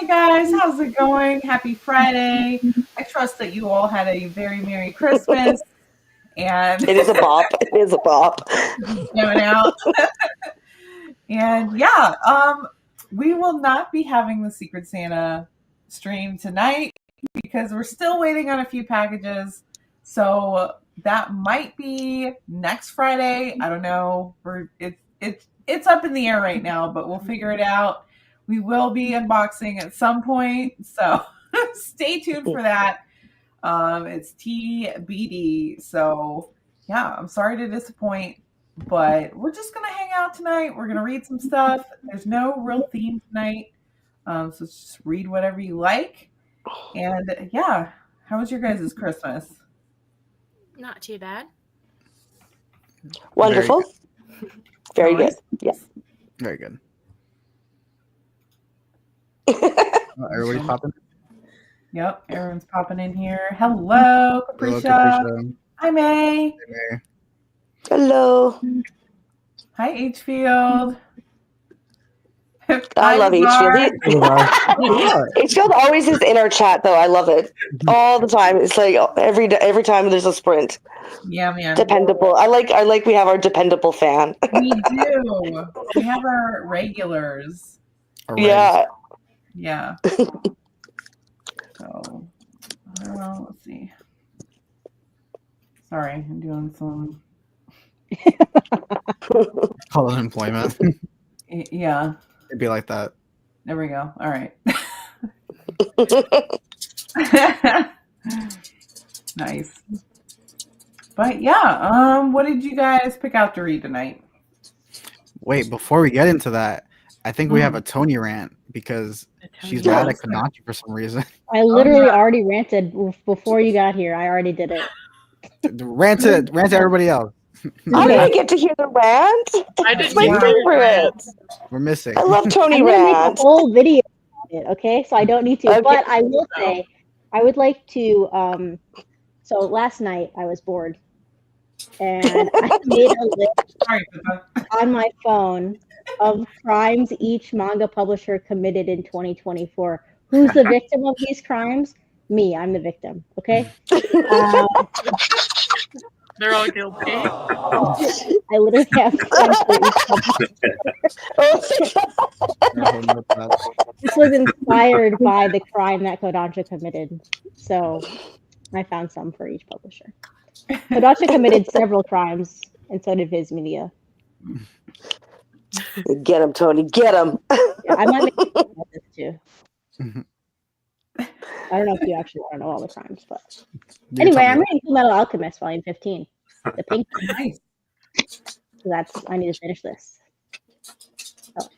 Hey guys, how's it going? Happy Friday. I trust that you all had a very Merry Christmas and It is a bop. It is a bop. going out. And yeah, we will not be having the Secret Santa stream tonight because we're still waiting on a few packages. So that might be next Friday. I don't know. It's up in the air right now, but we'll figure it out. We will be unboxing at some point, so stay tuned for that. It's TBD. So yeah, I'm sorry to disappoint, but we're just gonna hang out tonight. We're gonna read some stuff. There's no real theme tonight, so just read whatever you like. And yeah, how was your guys' Christmas? Not too bad. Wonderful. Very good. Nice. Yeah. Very good. Everybody's popping. Yep, everyone's popping in here. Hello, Capricia. Hi, May. Hey, Hello. Hi, H-Field. I love Azar. H-Field. H-Field always is in our chat, though. I love it. All the time. It's like every time there's a sprint. Yeah, man. Dependable. I like we have our dependable fan. We do. We have our regulars. Yeah. Yeah. So, let's see. Sorry, I'm doing some. Call it employment. Yeah. It'd be like that. There we go. All right. Nice. But yeah, what did you guys pick out to read tonight? Wait, before we get into that, I think we have a Tony rant because she's mad at Kodansha for some reason. I literally already ranted before you got here. I already did it. Rant to everybody else. I didn't get to hear the rant. It's my favorite. We're missing. I love Tony I'm gonna rant. make a whole video about it, okay? So I don't need to. Okay. But I will say, I would like to. So last night I was bored, and I made a list on my phone of crimes each manga publisher committed in 2024. Who's the victim of these crimes? Me. I'm the victim. Okay. They're all guilty. I literally have crimes for each publisher. This was inspired by the crime that Kodansha committed. So I found some for each publisher. Kodansha committed several crimes, and so did Viz Media. Get him, Tony. Get him. Yeah, I might make this too. I don't know if you actually want to know all the crimes, but anyway, I'm reading Fullmetal Alchemist, Volume 15, the pink one. Nice. So I need to finish this. Oh.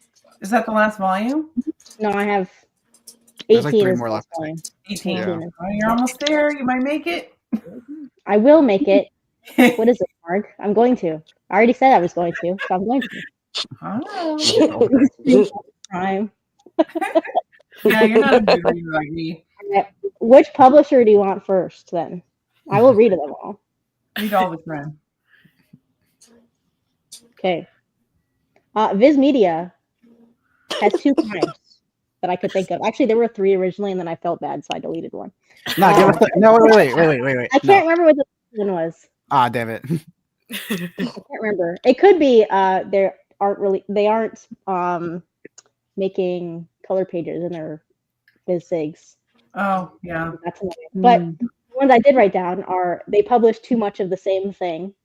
Is that the last volume? No, I have 18. There's like 3 more left. 18. Yeah. Oh, you're almost there. You might make it. I will make it. What is it, Mark? I'm going to. I already said I was going to, so I'm going to. Oh. Crime. Yeah, you're not a good reader like me. Which publisher do you want first, then? I will read them all. Read all the crime. Okay. Viz Media has 2 crimes that I could think of. Actually, there were 3 originally, and then I felt bad, so I deleted one. No, wait. I can't remember what the one was. Ah, damn it. I can't remember. It could be they aren't making color pages in their Viz Sigs. Oh, yeah. That's another. But the ones I did write down are they publish too much of the same thing.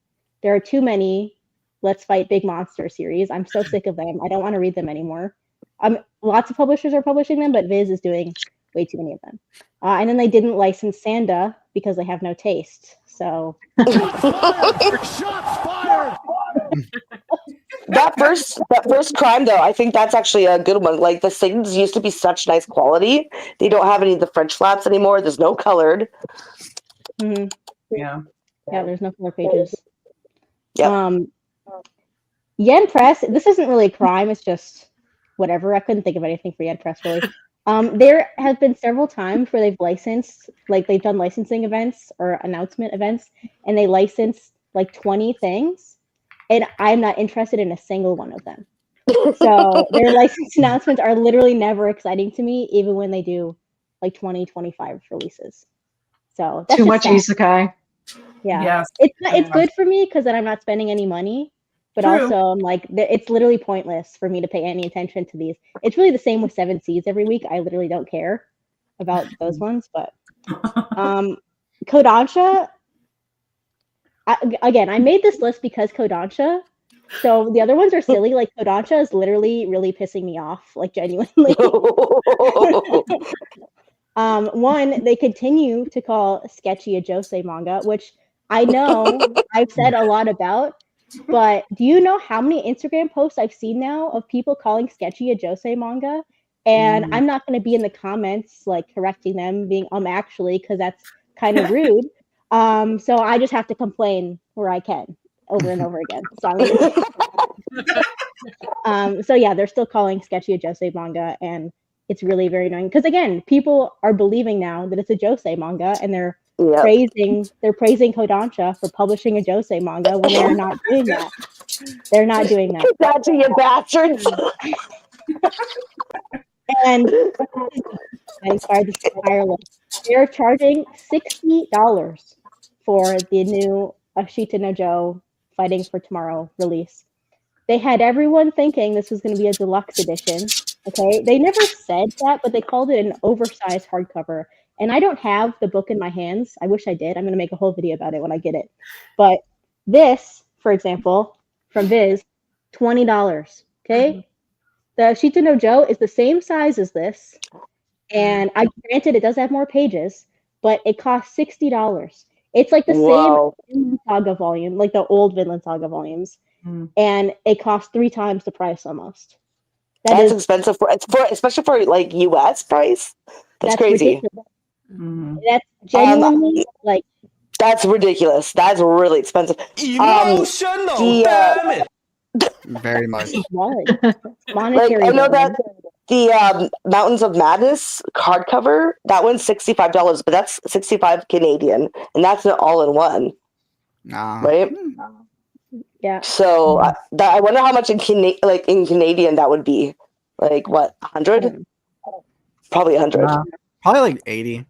There are too many Let's Fight Big Monster series. I'm so sick of them. I don't want to read them anymore. Lots of publishers are publishing them, but Viz is doing way too many of them. And then they didn't license Sanda because they have no taste. So shots fired. That first crime, though, I think that's actually a good one. Like, the things used to be such nice quality. They don't have any of the French flaps anymore. There's no colored. Mm-hmm. Yeah. Yeah, there's no color pages. Yep. Yen Press, this isn't really a crime. It's just whatever. I couldn't think of anything for Yen Press, really. There have been several times where they've licensed, like they've done licensing events or announcement events, and they license like 20 things, and I'm not interested in a single one of them. So their license announcements are literally never exciting to me, even when they do like 2025 releases. So that's Too just much sad. isekai. Yeah, Yes. it's good for me because then I'm not spending any money, but True. also I'm like it's literally pointless for me to pay any attention to these. It's really the same with Seven Seas every week. I literally don't care about those ones, but Kodansha. Again, I made this list because Kodansha. So the other ones are silly. Like Kodansha is literally really pissing me off, like genuinely. One, they continue to call sketchy a josei manga, which I know I've said a lot about, but do you know how many Instagram posts I've seen now of people calling sketchy a josei manga? And I'm not going to be in the comments like correcting them, being actually, because that's kind of rude. So I just have to complain where I can over and over again. So I'm gonna so yeah, they're still calling sketchy a josei manga, and it's really very annoying because again, people are believing now that it's a josei manga, and they're praising Kodansha for publishing a josei manga when they are not doing that. They're not doing that. Kodansha, you bastards! And I inspired this entire list. They're charging $60 for the new Ashita no Joe Fighting for Tomorrow release. They had everyone thinking this was going to be a deluxe edition. Okay, they never said that, but they called it an oversized hardcover. And I don't have the book in my hands. I wish I did. I'm going to make a whole video about it when I get it. But this, for example, from Viz, $20. Okay, the Ashita no Joe is the same size as this, and I granted it does have more pages, but it costs $60. It's like the same Vinland Saga volume, like the old Vinland Saga volumes, and it costs 3 times the price almost. That's expensive for especially for like US price. That's crazy. Ridiculous. That's genuinely like that's ridiculous. That's really expensive. Emotional, damn it. Very much. monetary. Like, I know that the Mountains of Madness hardcover, that one's $65, but that's 65 Canadian, and that's an all-in-one. Nah. Right? Yeah. So I wonder how much in Canadian that would be. Like what, 100? Probably 100. Probably like 80.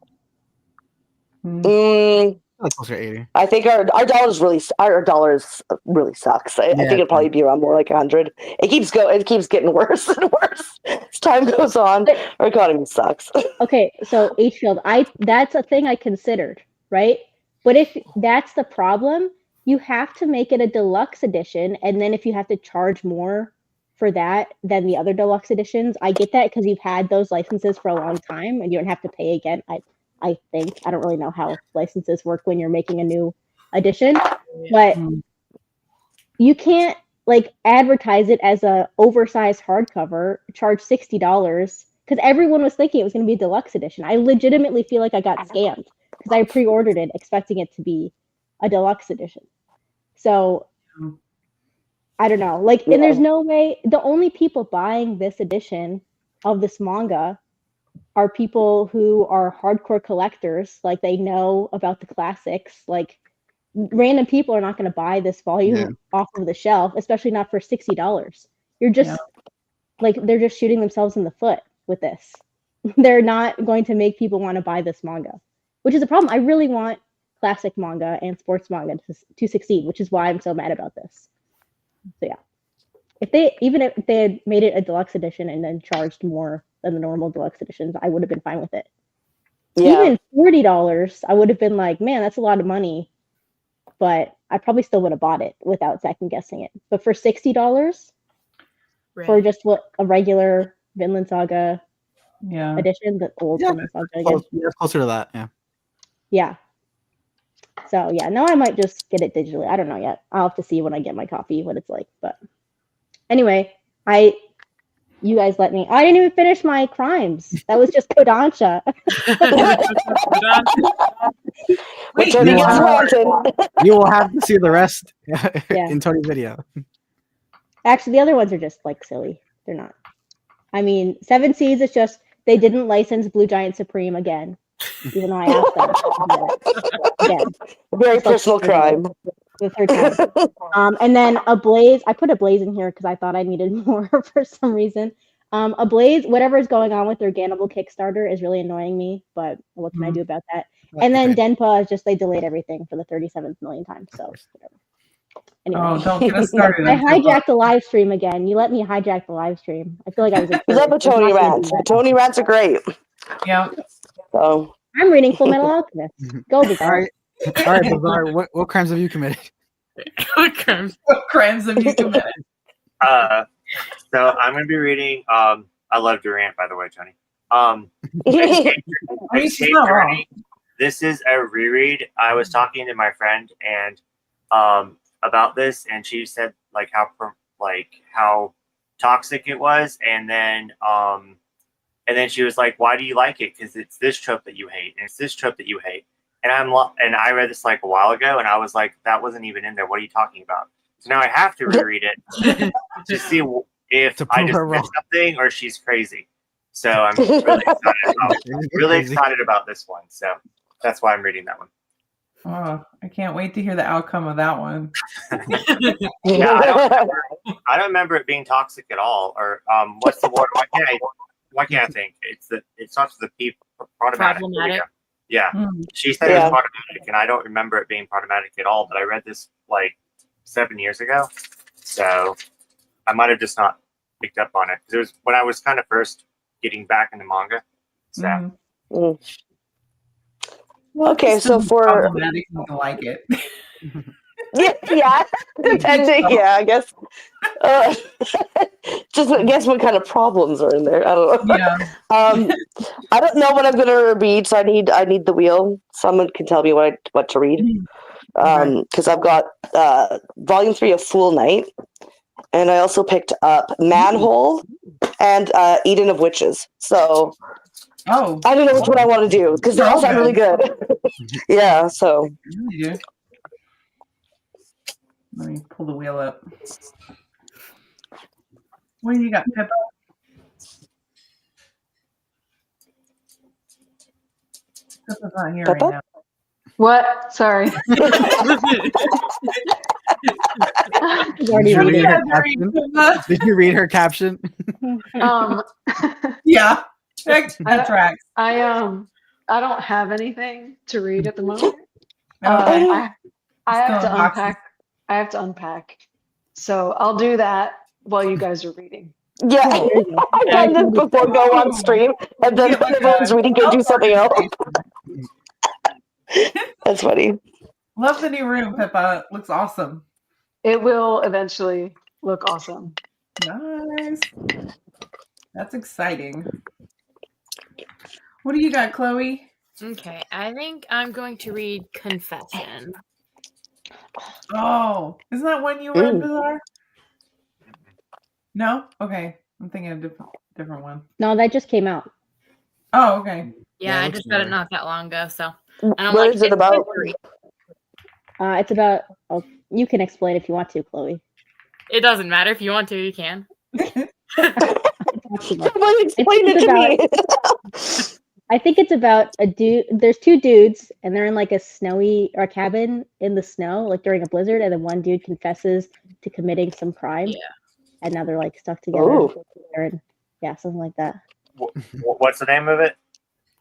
Like closer to 80. I think our dollars really sucks. I think it'd probably be around more like 100. It keeps getting worse and worse as time goes on. Our economy sucks. Okay, so H-Field, that's a thing I considered, right? But if that's the problem, you have to make it a deluxe edition, and then if you have to charge more for that than the other deluxe editions, I get that because you've had those licenses for a long time and you don't have to pay again. I think I don't really know how licenses work when you're making a new edition, but you can't like advertise it as a oversized hardcover, charge $60 because everyone was thinking it was going to be a deluxe edition. I legitimately feel like I got scammed because I pre-ordered it expecting it to be a deluxe edition. So I don't know, like, and there's no way. The only people buying this edition of this manga are people who are hardcore collectors, like they know about the classics. Like random people are not going to buy this volume off of the shelf, especially not for $60. You're just like, they're just shooting themselves in the foot with this. They're not going to make people want to buy this manga, which is a problem. I really want classic manga and sports manga to succeed, which is why I'm so mad about this. So yeah, if they had made it a deluxe edition and then charged more than the normal deluxe editions, I would have been fine with it. Even $40, I would have been like, man, that's a lot of money, but I probably still would have bought it without second guessing it. But for $60 for just what a regular Vinland Saga edition, the old Vinland Saga again. Yeah, closer to that. Yeah. So yeah, now I might just get it digitally. I don't know yet. I'll have to see when I get my copy what it's like. But anyway, you guys let me. I didn't even finish my crimes. That was just Kodansha. Wait, you will have to see the rest in Tony's video. Actually, the other ones are just like silly. They're not. I mean, Seven Seas is just they didn't license Blue Giant Supreme again, even though I asked them. Again. Very personal crime. the third time. And then a blaze. I put a blaze in here because I thought I needed more for some reason. A blaze, whatever is going on with their Ganable Kickstarter is really annoying me, but what can I do about that? And then Denpa is just they delayed everything for the 37th million times. So whatever. Anyway, Oh, don't get us started. I hijacked the live stream again. You let me hijack the live stream. I feel like I was. We love a Tony rant. Tony rants are great. Yeah. So I'm reading Full Metal Alchemist. Go, Bizarre. All right, Bizarre. What crimes have you committed? What crimes? What crimes have you committed? So I'm going to be reading. I love Durant, by the way, Tony. She's not wrong. This is a reread. I was talking to my friend and about this, and she said how toxic it was, and then she was like, "Why do you like it? Because it's this trope that you hate, and it's this trope that you hate." And I read this like a while ago, and I was like, "That wasn't even in there. What are you talking about?" So now I have to reread it to see if I just missed something or she's crazy. So I'm really excited about this one. So that's why I'm reading that one. Oh, I can't wait to hear the outcome of that one. Yeah, I don't remember it being toxic at all. Or what's the word? Why can't I think? It starts with the P. Problematic. Yeah, she said it was problematic, and I don't remember it being problematic at all. But I read this like 7 years ago, so I might have just not picked up on it because it was when I was kind of first getting back into manga. So. Okay, so for problematic, you can like it. yeah, depending. Yeah, I guess. Just guess what kind of problems are in there. I don't know. Yeah. I don't know what I'm gonna read, so I need the wheel. Someone can tell me what to read. Because I've got volume 3 of Fool Night, and I also picked up Manhole and Eden of Witches. So I don't know which one I want to do because they all sound really good. Yeah, so. Yeah. Let me pull the wheel up. What do you got, Pippa? Pippa's not here right now. What? Sorry. Did you read her caption? Yeah, that tracks. I don't have anything to read at the moment. Okay. I have to unpack. I have to unpack. So I'll do that while you guys are reading. Yeah, I've done this before. Go on stream, and then when everyone's reading, go do something else. That's funny. Love the new room, Pippa. Looks awesome. It will eventually look awesome. Nice. That's exciting. What do you got, Chloe? Okay, I think I'm going to read Confession. Oh, isn't that one you read, Bizarre? No? Okay. I'm thinking a different one. No, that just came out. Oh, okay. Yeah, I just got it not that long ago. So, what is it about? It's about. Oh, you can explain if you want to, Chloe. It doesn't matter. If you want to, you can. Somebody explain it to me. I think it's about a dude. There's two dudes, and they're in like a snowy or a cabin in the snow, like during a blizzard. And then one dude confesses to committing some crime. Yeah. And now they're like stuck together. And, yeah, something like that. What's the name of it?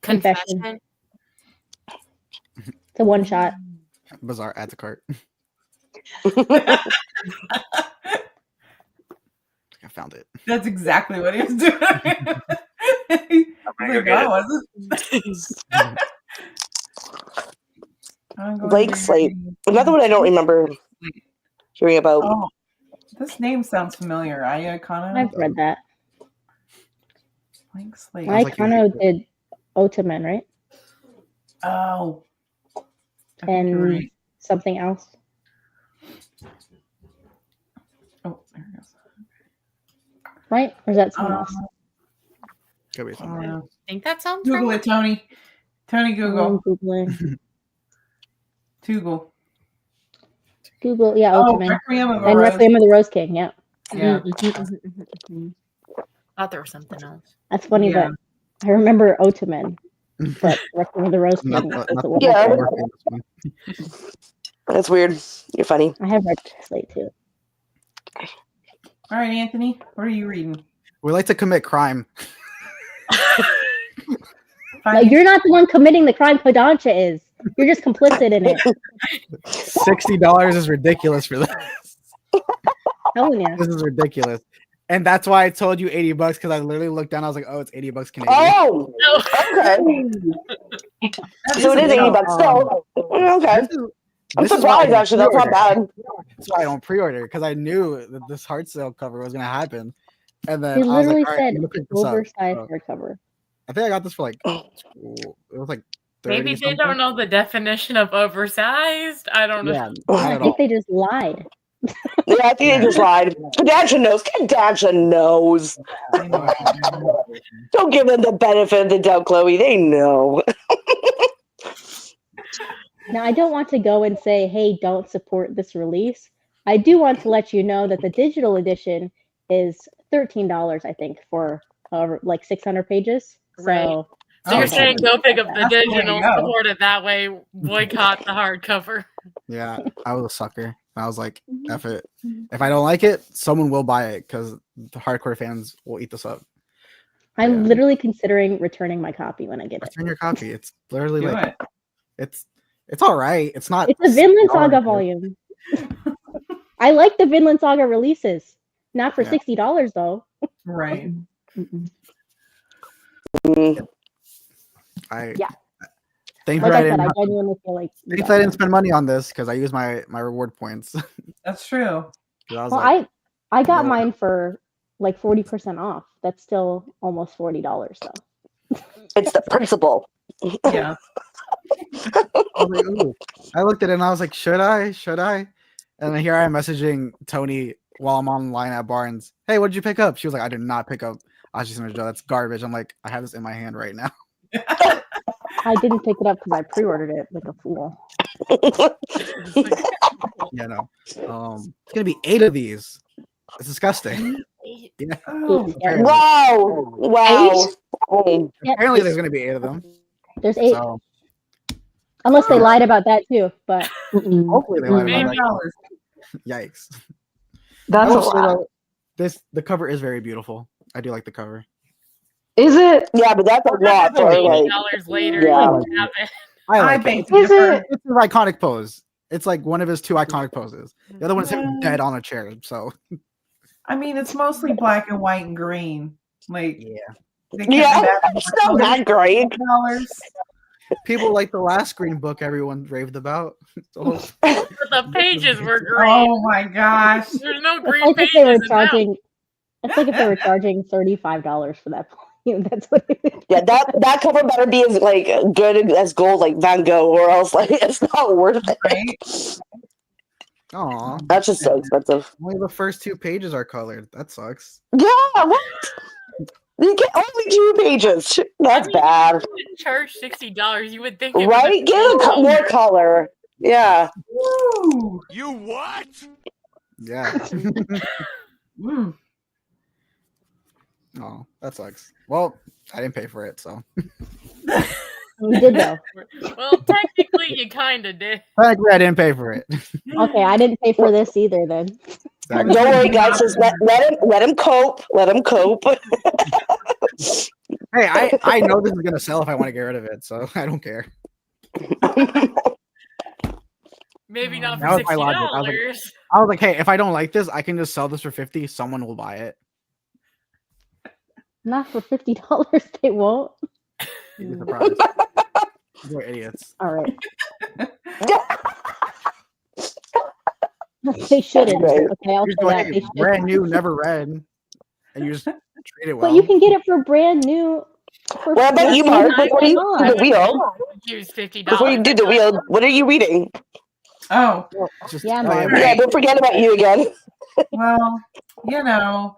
Confession. It's a one shot. Bizarre, add to cart. I found it. That's exactly what he was doing. Lake Slate. Another one I don't remember hearing about. Oh, this name sounds familiar. Ayakano? I've read that. Lake Slate. Ayakano did Otamen, right? Oh. And something else. Oh, there it goes. Right? Or is that someone else? I think that sounds Google right. it, Tony. Tony, Google. Googling. Google, yeah, Otamen. Requiem of and Requiem of the Rose King, yeah. Yeah. Thought there was something else. That's funny, but I remember Otamen, but Requiem of the Rose King. That's weird. You're funny. I have read Slate too. All right, Anthony, what are you reading? We like to commit crime. No, you're not the one committing the crime. Kodansha is. You're just complicit in it. $60 is ridiculous for this. Telling you. This is ridiculous. And that's why I told you $80 because I literally looked down. I was like, oh, it's $80 Canadian. Oh, okay. So it is $80 still. Okay. I'm surprised, actually. That's not bad. That's why I don't pre-order, because I knew that this hard sale cover was going to happen. And then They I was literally like, all right, said I'm gonna pick this up. oversized So, hardcover. I think I got this for like, it was like 30 Maybe they something. don't know the definition of oversized. I don't know. Yeah, I think they just lied. Yeah, I think they just lied. Kodansha knows. Kodansha knows. Don't give them the benefit of the doubt, Chloe. They know. Now, I don't want to go and say, hey, don't support this release. I do want to let you know that the digital edition is $13, I think, for like 600 pages. Right. So, So you're saying go pick up the That's the way to digital, go. support it that way, boycott the hardcover. Yeah, I was a sucker. I was like, F it. If I don't like it, someone will buy it because the hardcore fans will eat this up. I'm literally considering returning my copy when I get it. Return your copy. It's literally Do like, it. it's all right. It's not. It's a Vinland Saga $60. volume. I like the Vinland Saga releases. Not for Yeah. $60 though. Right. Yeah. Thankfully, Like I I said, didn't. I genuinely feel like. Thankfully, I didn't spend money on this because I used my reward points. That's true. 'Cause I was Well, like, I got no. mine for like 40% off. That's still almost $40 though. It's the principle. Yeah. I was like, ooh. I looked at it and I was like, should I? Should I? And then here I am messaging Tony while I'm online at Barnes. Hey, what did you pick up? She was like, I did not pick up Ashi Joe. That's garbage. I'm like, I have this in my hand right now. I didn't pick it up because I pre-ordered it like a fool. Yeah, no. It's gonna be 8 of these. It's disgusting. Yeah. Oh, Yeah. Wow. Wow. Oh. Yep. Apparently, there's gonna be 8 of them. There's 8. So Unless they lied about that too. But hopefully they lied about $80. that. Yikes. That's I a will say, lot. though, the cover is very beautiful. I do like the cover. Is it? Yeah, but that's a lot for like. $80 later, Yeah. you have it. I I like it. beg It's, to Is differ. it? it's his iconic pose. It's like one of his 2 iconic poses. The other one's him Yeah. dead on a chair. So I mean, it's mostly black and white and green. Like, yeah, they can't Yeah, do that it's not that great. $$. people like the last Green Book everyone raved about. So, But the pages were green. Oh my gosh. There's no it's green like if pages they were in that. charging. It's like if they were charging $35 for that volume. That's what it is. Yeah, that cover better be as like good as gold, like Van Gogh, or else like it's not worth it. Right? aw, That's just so expensive. only the first 2 pages are colored. That sucks. Yeah, what? You get only 2 pages. That's I mean, bad, You wouldn't charge $60. You would think it right? would Get a more color. Yeah. Woo. You what? Yeah. Mm. Oh, that sucks. Well, I didn't pay for it, so You did though. Well, technically, you kind of did. technically I didn't pay for it. Okay, I didn't pay for this either then. Exactly. Don't worry, guys. Just let him cope. Let him cope. Hey, I know this is gonna sell if I want to get rid of it, so I don't care. Maybe not That for was my logic. I was like- $60. I was like, hey, if I don't like this, I can just sell this for 50. Someone will buy it. Not for $50, they won't. You'd be surprised. You're idiots. All right. They shouldn't. Right. Okay, I'll You're say that. like, They should. brand new, never read, and you just treat it well. But you can get it for brand new. For What about you, Mark? Before you do the wheel, Use $50. before you do the wheel, what are you reading? Oh, It's just, Yeah, oh, Mark. Yeah, don't forget about you again. well, you know,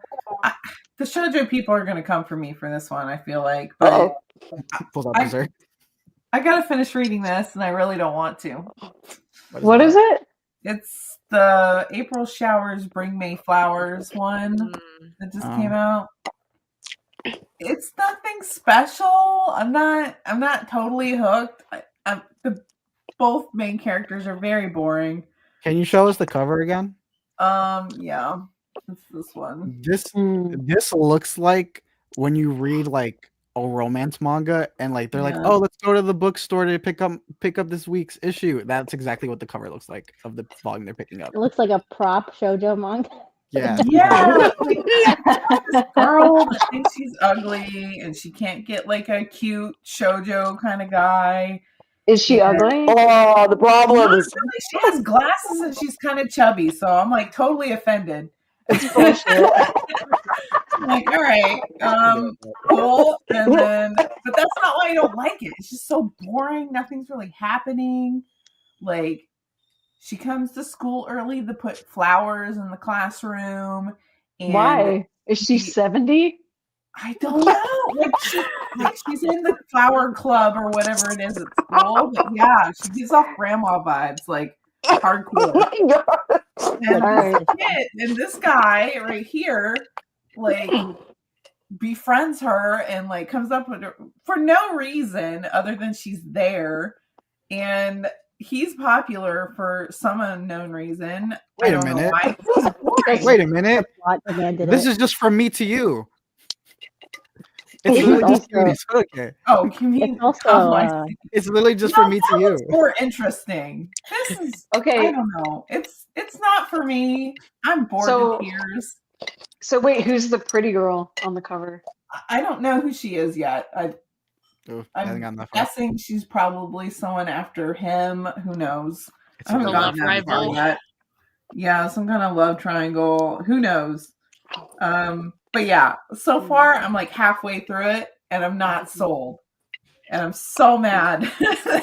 the shoujo people are going to come for me for this one, I feel like. But Uh-oh. pulls out I- dessert. I got to finish reading this, and I really don't want to. What is it? It's the April Showers Bring May Flowers one that just came out. It's nothing special. I'm not totally hooked. both main characters are very boring. Can you show us the cover again? Yeah, it's this one. This looks like when you read like a romance manga and like they're like, Yeah. oh, let's go to the bookstore to pick up this week's issue. That's exactly what the cover looks like of the volume they're picking up. It looks like a prop shoujo manga. Yeah. Yeah, like, this girl that thinks she's ugly and she can't get like a cute shoujo kind of guy. Is she ugly? Oh, the problems. Really, she has glasses and she's kind of chubby, so I'm like totally offended. It's bullshit. I'm like, all right, cool. And then, but that's not why I don't like it. It's just so boring. Nothing's really happening. Like, she comes to school early to put flowers in the classroom. And Why? Is she 70? I don't know. Like she's in the flower club or whatever it is at school. But yeah, she gives off grandma vibes, like hardcore. Oh my god. And All right. this guy right here, like befriends her and like comes up with her for no reason other than she's there, and he's popular for some unknown reason. Wait I a don't know minute. why. He's boring. Wait a minute. Plot demanded This it. is just from me to you. It's It's literally just also- okay. Oh, you mean It's also I see. It's literally just No, from me to that you. one's more interesting. This is I Okay, don't know. It's not for me. I'm bored So- to tears. so wait, who's the pretty girl on the cover? I don't know who she is yet. Oof, I haven't I'm gotten that far. guessing she's probably someone after him. Who knows? It's I haven't a The gotten love that far rival. yet. Yeah, some kind of love triangle. Who knows? But yeah, so far I'm like halfway through it and I'm not sold. And I'm so mad.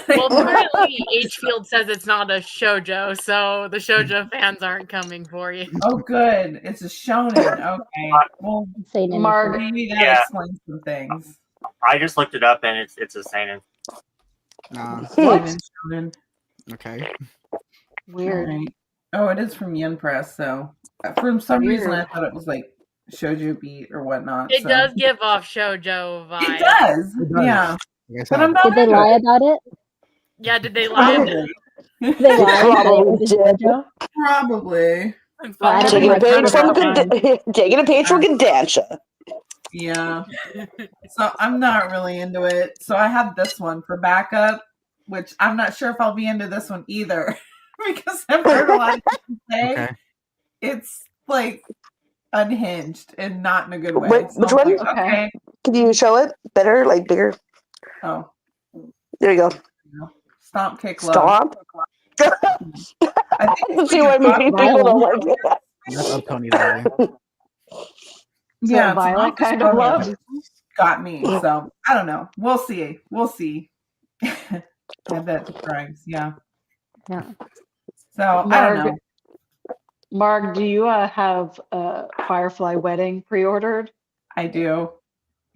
Well, apparently H Field says it's not a shoujo, so the shoujo fans aren't coming for you. Oh, good. It's a shonen. Okay. Well, say anything. Marg- maybe that Yeah. explains some things. I just looked it up and it's a seinen. What? Seinen shonen. Okay. Weird. Alright. Oh, it is from Yen Press. So for some reason, I Weird. thought it was like Shoujo Beat or whatnot. It so. does give off shoujo vibes. It does. It does. Yeah. Like I But I'm said. not Did they into lie it. about it? Yeah, did they lie? Probably. Did they lie and say it Probably was a did. shoujo? Probably. Well, I don't Taking a like page from shoujo. taking a page from Gandansha. Yeah. So I'm not really into it. So I have this one for backup, which I'm not sure if I'll be into this one either. Because I've heard a lot of people say Okay. it's like unhinged and not in a good way. Wait, So which I'm one? like, okay. Can you show it better, like bigger? Oh, There you go. stomp, kick, love. Stop. I think Let's see why maybe people don't like it. That's up Tony's alley. Is yeah, that it's violent not just kind of romance. love? Got me. So I don't know. We'll see. We'll see. I bet crimes. Yeah. Yeah. So I Marg- don't know. Marg, do you have Firefly Wedding pre-ordered? I do.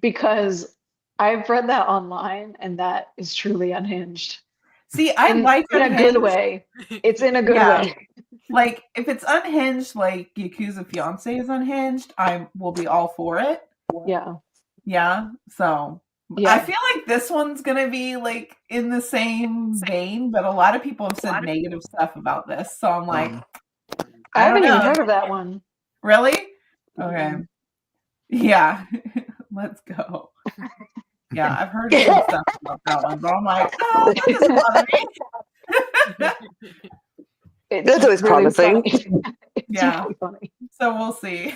Because I've read that online and that is truly unhinged. See, I like in a good unhinged. way. It's in a good Yeah. way. Like if it's unhinged, like Yakuza Fiance is unhinged, I will be all for it. Yeah. Yeah. So Yeah. I feel like this one's gonna be like in the same vein, but a lot of people have said negative stuff about this. So I'm like, I haven't don't even know. heard of that one. Really? Okay. Yeah. Let's go. Yeah, I've heard some stuff about that one, but I'm like, oh, it doesn't bother me. It's That's always promising. funny. It's Yeah. really funny. So we'll see.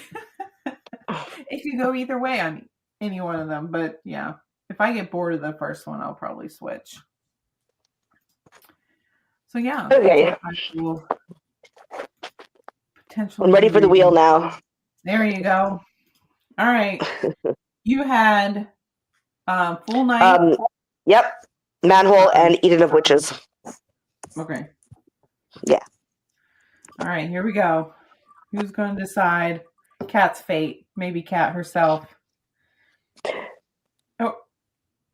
It could go either way on any one of them, but yeah, if I get bored of the first one, I'll probably switch. So yeah. Okay. that's what I will potentially I'm ready for the read. wheel now. There you go. All right. You had Full Night. Yep. Manhole and Eden of Witches. Okay. Yeah. All right, here we go. Who's going to decide Kat's fate? Maybe Kat herself. Oh,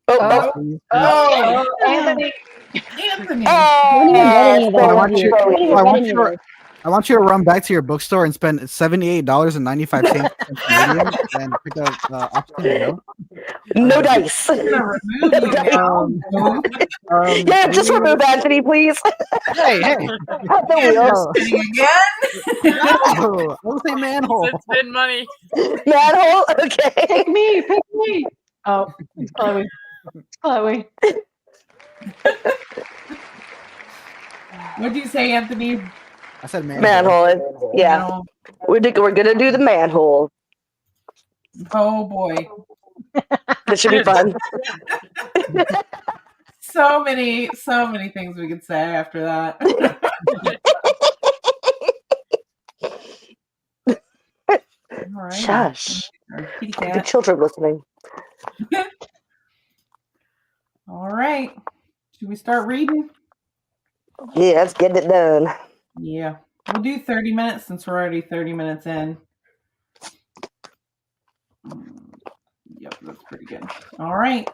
Oh, Oh, Anthony. Anthony. I haven't even read any of so those. much I haven't even I read want any of your- those. I want you to run back to your bookstore and spend $78.95 Canadian and pick up Option Joe. No dice. I'm gonna remove you now. Yeah, just remove Anthony, please. Hey, hey. At the And wheel. you're spinning again. No, I was say manhole. It's been money. Manhole. Okay. Pick me, pick me. Oh, it's Chloe. It's Chloe. What'd you say, Anthony? I said manhole. Manhole. Yeah, No. we're gonna do the manhole. Oh boy. This should be fun. So many things we could say after that. All right. Shush. Our kitty The cat. children listening. All right. Should we start reading? Yeah, let's get it done. Yeah. We'll do 30 minutes since we're already 30 minutes in. Yep, that's pretty good. All right.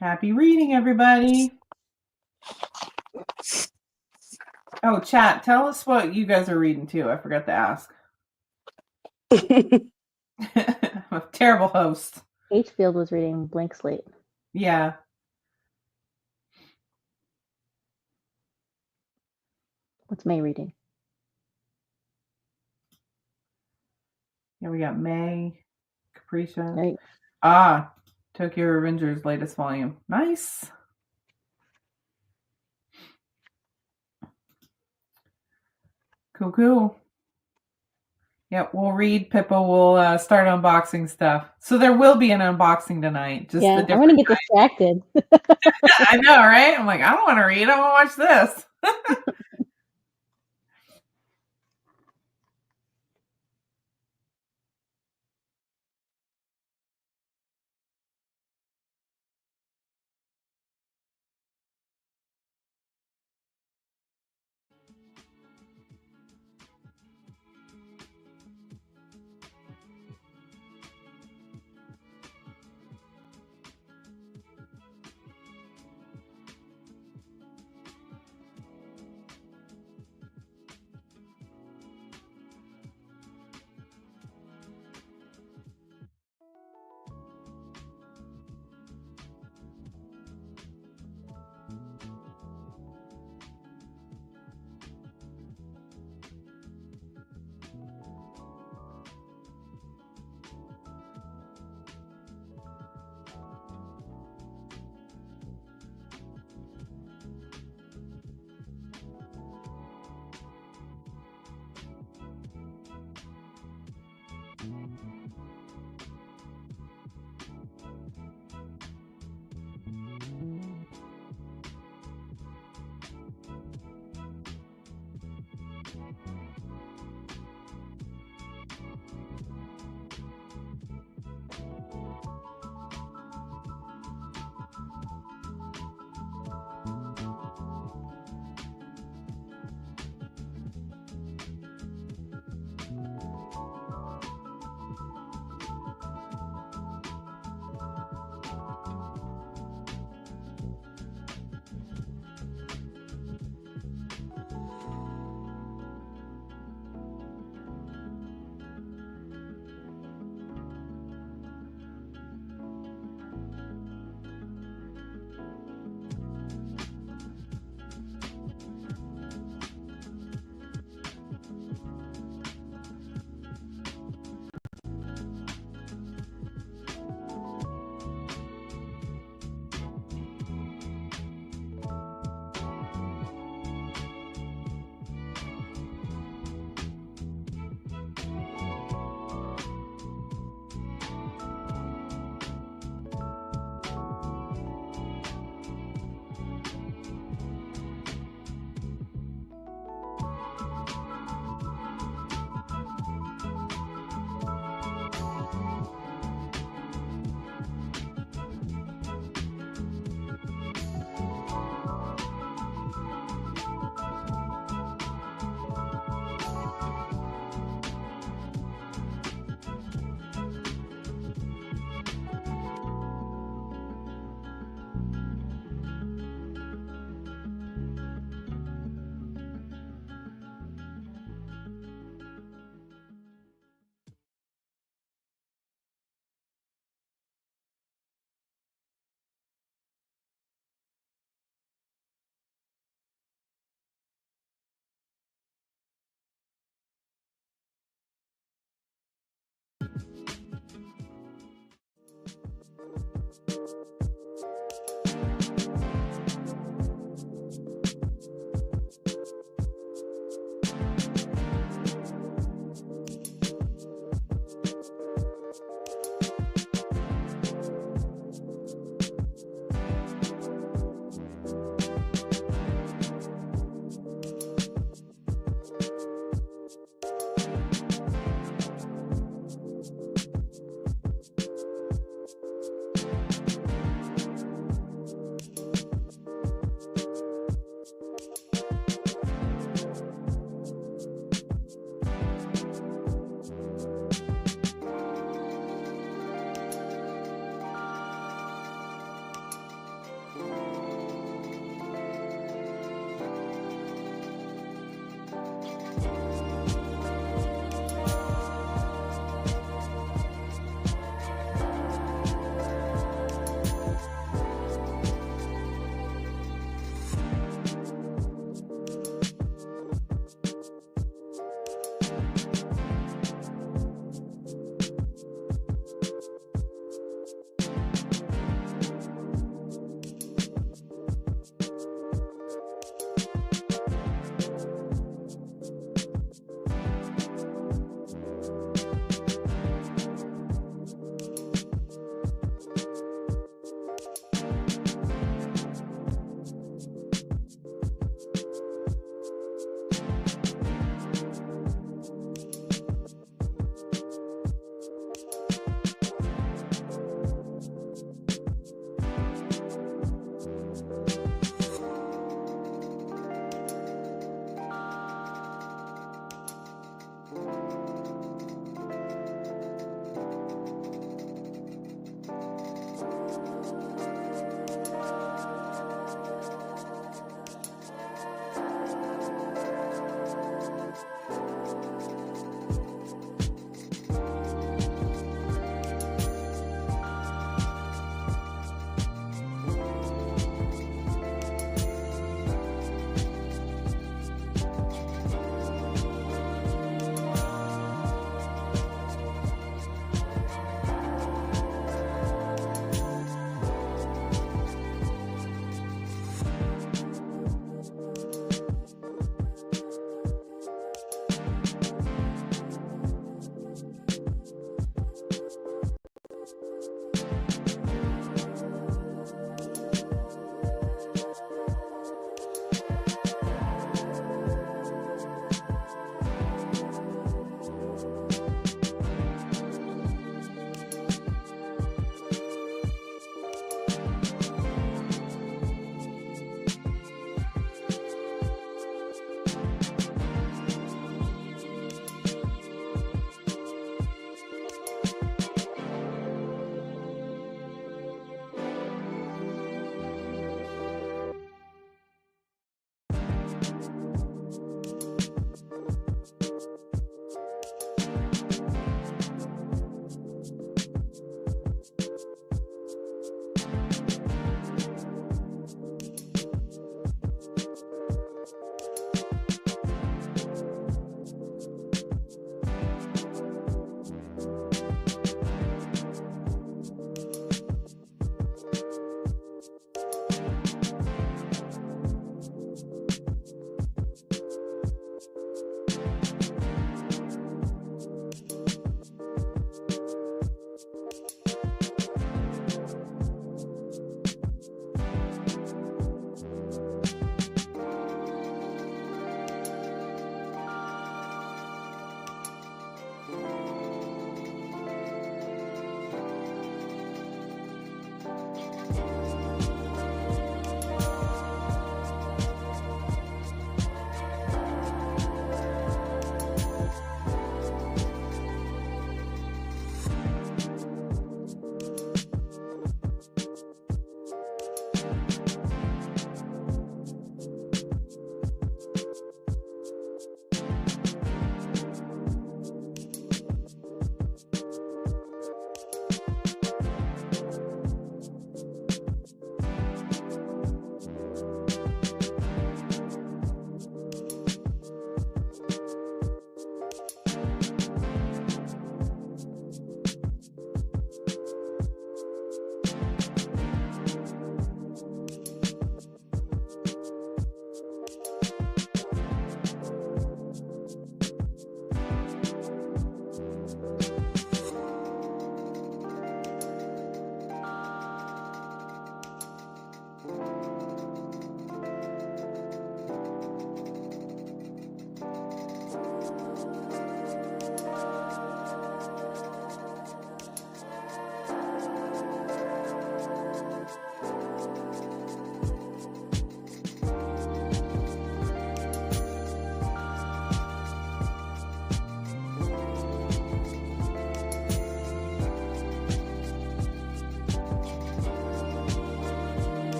Happy reading, everybody. Oh, chat, tell us what you guys are reading too. I forgot to ask. I'm a terrible host. H. Field was reading Blank Slate. Yeah. What's May reading? Yeah, we got May, Capricia. Right. Ah, Tokyo Revengers latest volume. Nice. Cool, cool. Yep, we'll read. Pippa will start unboxing stuff. So there will be an unboxing tonight. Just Yeah, a I'm different gonna get distracted. I know, right? I'm like, I don't want to read. I want to watch this.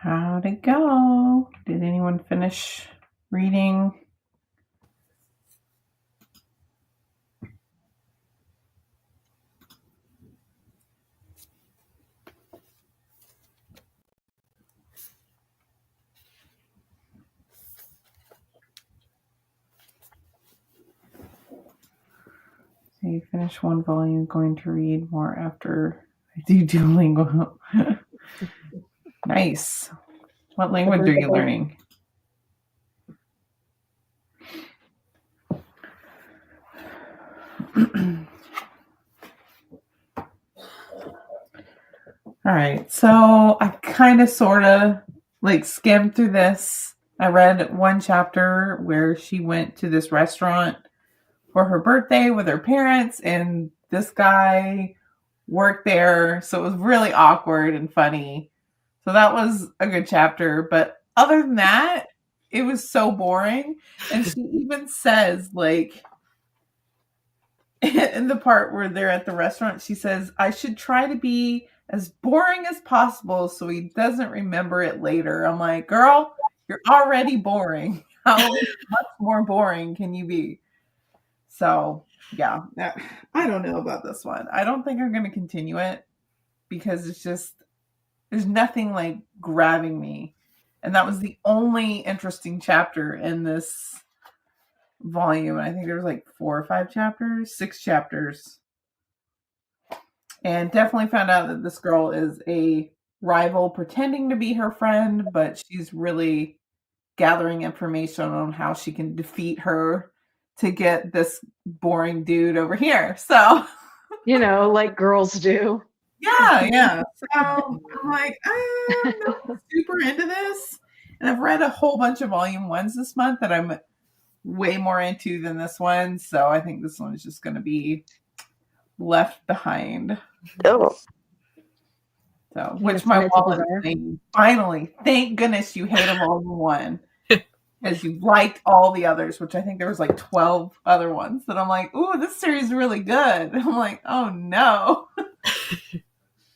How'd it go? Did anyone finish reading? So you finish one volume, going to read more after I do Duolingo. Nice. What language are you learning? All right, so I kind of sort of like skimmed through this. I read one chapter where she went to this restaurant for her birthday with her parents, and this guy worked there, so it was really awkward and funny. So that was a good chapter, but other than that, it was so boring. And she even says, like, in the part where they're at the restaurant, she says, I should try to be as boring as possible so he doesn't remember it later. I'm like, girl, you're already boring. How much more boring can you be? So, yeah, I don't know about this one. I don't think I'm going to continue it because it's just, there's nothing like grabbing me. And that was the only interesting chapter in this volume. I think there was like 4 or 5 chapters, 6 chapters. And definitely found out that this girl is a rival pretending to be her friend, but she's really gathering information on how she can defeat her to get this boring dude over here. So, Like girls do. yeah. So I'm like, I'm not super into this. And I've read a whole bunch of volume 1s this month that I'm way more into than this one. So I think this one is just going to be left behind. Oh. So, which my wallet is saying, finally, thank goodness you hated volume 1. Because you liked all the others, which I think there was like 12 other ones that I'm like, ooh, this series is really good. I'm like, oh no.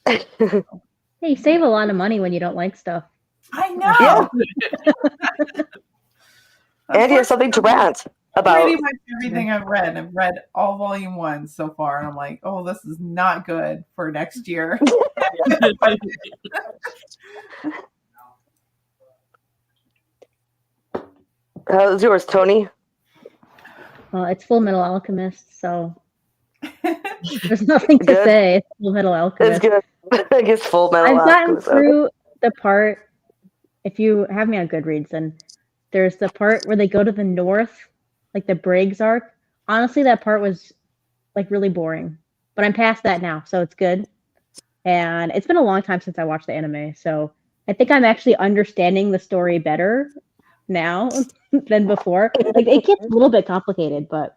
Hey, you save a lot of money when you don't like stuff. I know. Yeah. And you have something to rant about. Pretty much everything I've read. I've read all volume 1 so far, and I'm like, oh, this is not good for next year. How's yours, Tony? Well, it's Full Metal Alchemist, so there's nothing to say. It's Full Metal Alchemist. It's good. I guess Full Metal I've gotten Alchemist. through the part, if you have me on Goodreads, then there's the part where they go to the north, like the Briggs arc. Honestly, that part was like really boring, but I'm past that now, so it's good. And it's been a long time since I watched the anime, so I think I'm actually understanding the story better now than before. Like, it gets a little bit complicated, but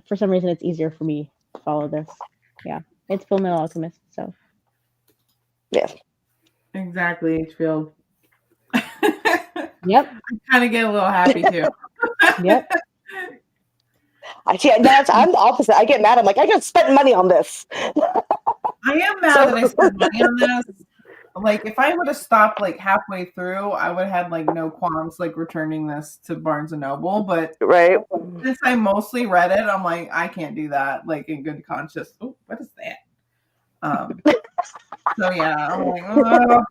for some reason it's easier for me to follow this. Yeah, it's Full Metal Alchemist, so. Yeah. Exactly, H-Field. Yep. I kind of get a little happy too. Yep. I'm the opposite. I get mad. I'm like, I just spent money on this. I am mad that I spent money on this. Like, if I would have stopped like halfway through, I would have had like no qualms like returning this to Barnes and Noble. But right, since I mostly read it, I'm like, I can't do that like in good conscience. Oh, what is that? So yeah, I'm like, oh,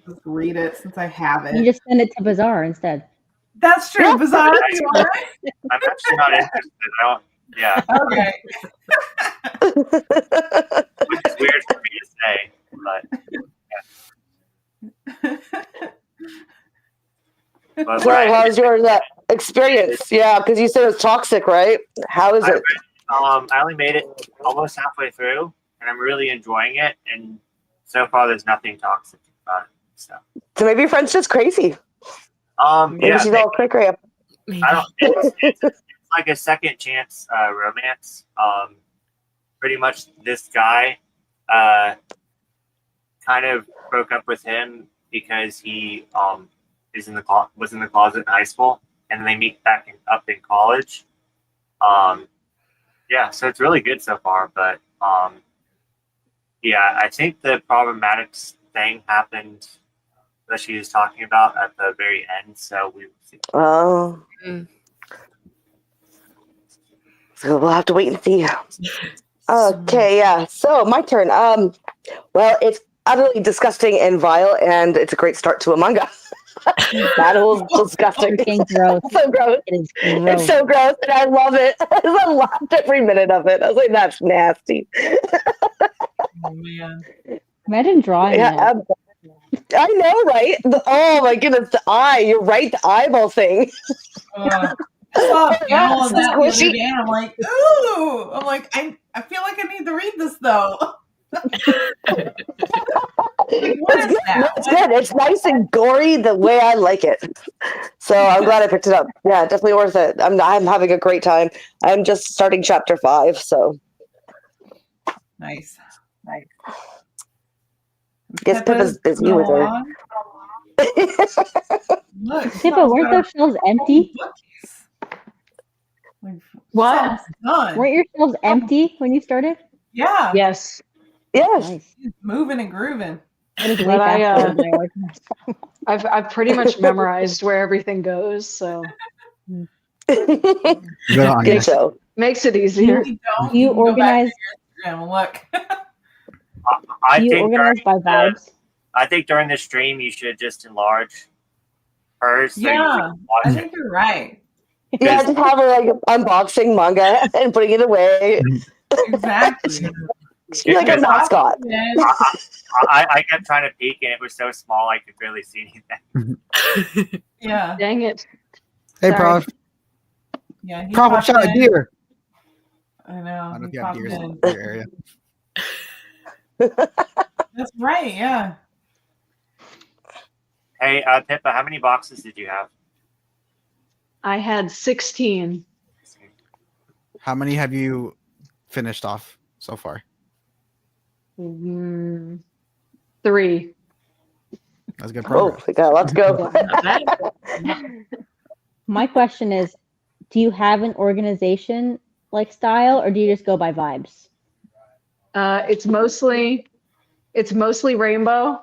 just read it since I have it. You just send it to Bazaar instead. That's true, Bazaar. I'm actually not interested. I don't. Yeah. Okay. Which is weird for me to say, but. So how's your experience? Yeah, because you said it was toxic, right? How is it? I only made it almost halfway through, and I'm really enjoying it. And so far, there's nothing toxic about it. So maybe your friend's just crazy. Maybe yeah, she's all quick right up. I don't. It's like a second chance romance. Pretty much, this guy kind of broke up with him because he was in the closet in high school, and they meet back up in college. Yeah, so it's really good so far, but yeah, I think the problematic thing happened that she was talking about at the very end. So we will see. Oh. Mm. So we'll have to wait and see. Okay, yeah. So my turn. Well, it's utterly disgusting and vile, and it's a great start to a manga. That was disgusting. Freaking gross. So gross. It is It's gross. so gross, and I love it. I loved every minute of it. I was like, that's nasty. Oh man. Imagine drawing Yeah, it. I know, right? Oh my goodness, the eye. You're right, the eyeball thing. I saw a panel of that the other Squishy. day, and I'm like, ooh. I'm like, I feel like I need to read this though. Like, what It's is good. that? It's good. It's nice and gory the way I like it. So I'm glad I picked it up. Yeah, definitely worth it. I'm having a great time. I'm just starting chapter 5, so Nice. guess Pippa's busy coming with her. along. Look, Pippa, weren't those shelves empty? Bookies. Like, What? something's done. Weren't your shelves empty when you started? Yeah. Yes. Yes. Nice. He's moving and grooving. That is way But faster than my organized. I've pretty much memorized where everything goes, so Good on you. Good show. makes it easier. You don't. You can go back organize. to your Instagram and look. I You think organize by vibes. I think during the stream you should just enlarge hers. So you Yeah, can watch I it. think you're right. Yeah, just have her like unboxing manga and putting it away. Exactly. She's like a Because mascot. I kept trying to peek and it was so small I could barely see anything. Yeah. Dang it. Hey, Sorry. Prof. Yeah. He Prof, popped shot a in. deer. I know. I don't know if He you have popped deers in. in your area. That's right. Yeah. Hey, Pippa, how many boxes did you have? I had 16. How many have you finished off so far? 3. That's good Oh, progress. we got a lot to go. My question is, do you have an organization like style, or do you just go by vibes? It's mostly rainbow.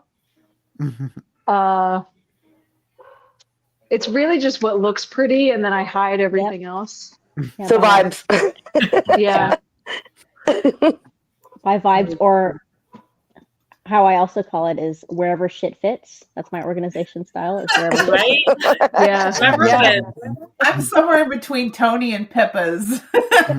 It's really just what looks pretty, and then I hide everything else. Yeah, So by vibes. Yeah. by vibes, or how I also call it is wherever shit fits. That's my organization style. Is wherever shit Right? Yeah. Whatever Yeah. it I'm somewhere in between Tony and Pippa's. I'm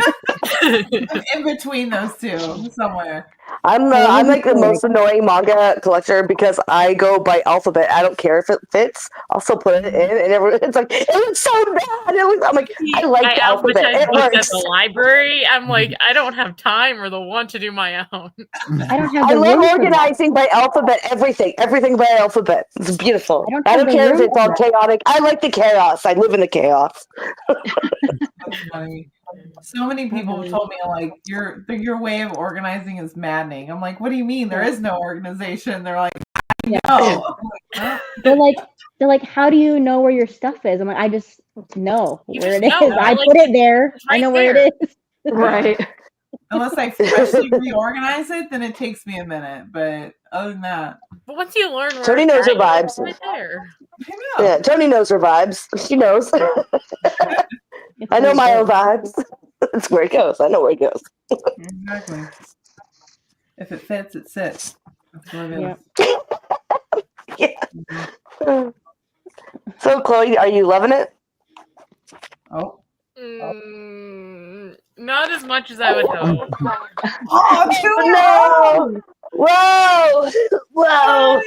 in between those two, somewhere. I'm like the most annoying manga collector because I go by alphabet. I don't care if it fits. I'll still put it in, and it's like it looks so bad. I'm like, I like the alphabet. alphabetize It books at works. the library. I'm like, I don't have time or the want to do my own. I don't have I the love room for that. organizing by alphabet. Everything by alphabet. It's beautiful. I don't I have don't the care if room it's for all that. chaotic. I like the chaos. I live in the chaos. That's funny. So many people have told me like your way of organizing is maddening. I'm like, what do you mean? There is no organization. They're like, Yeah. no. I'm like, huh? They're like, how do you know where your stuff is? I'm like, I just know You where just it is. know. I Like, put it there. it's I right know where there. it is. Right. Unless I freshly reorganize it, then it takes me a minute. But other than that, But once you learn where Tony it's knows her at, vibes. it's right there. I know. Yeah, Tony knows her vibes. She knows. It's I know where it my own goes. vibes. It's where it goes. I know where it goes. Exactly. If it fits, it sits. That's what it is. Yeah. Yeah. So, Chloe, are you loving it? Oh. Not as much as I would hope. Oh, No! Whoa! Whoa! I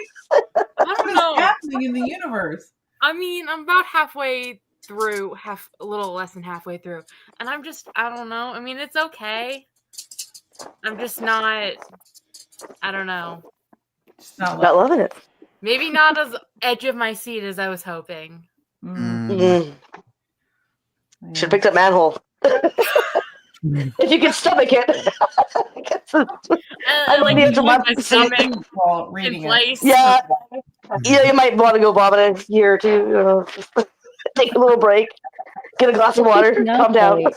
what don't is know. happening in the universe? I mean, I'm about halfway through, a little less than halfway through, and I don't know. I mean, it's okay. I'm just not. I don't know. Just not Not loving it. Maybe not as edge of my seat as I was hoping. Should have picked up Manhole. If you can stomach it. I like need to put watch my the stomach scene. While in reading it. place. Yeah. Yeah, you might want to go vomit a year or two. You know, take a little break. Get a glass of water. No, Calm down. Chloe.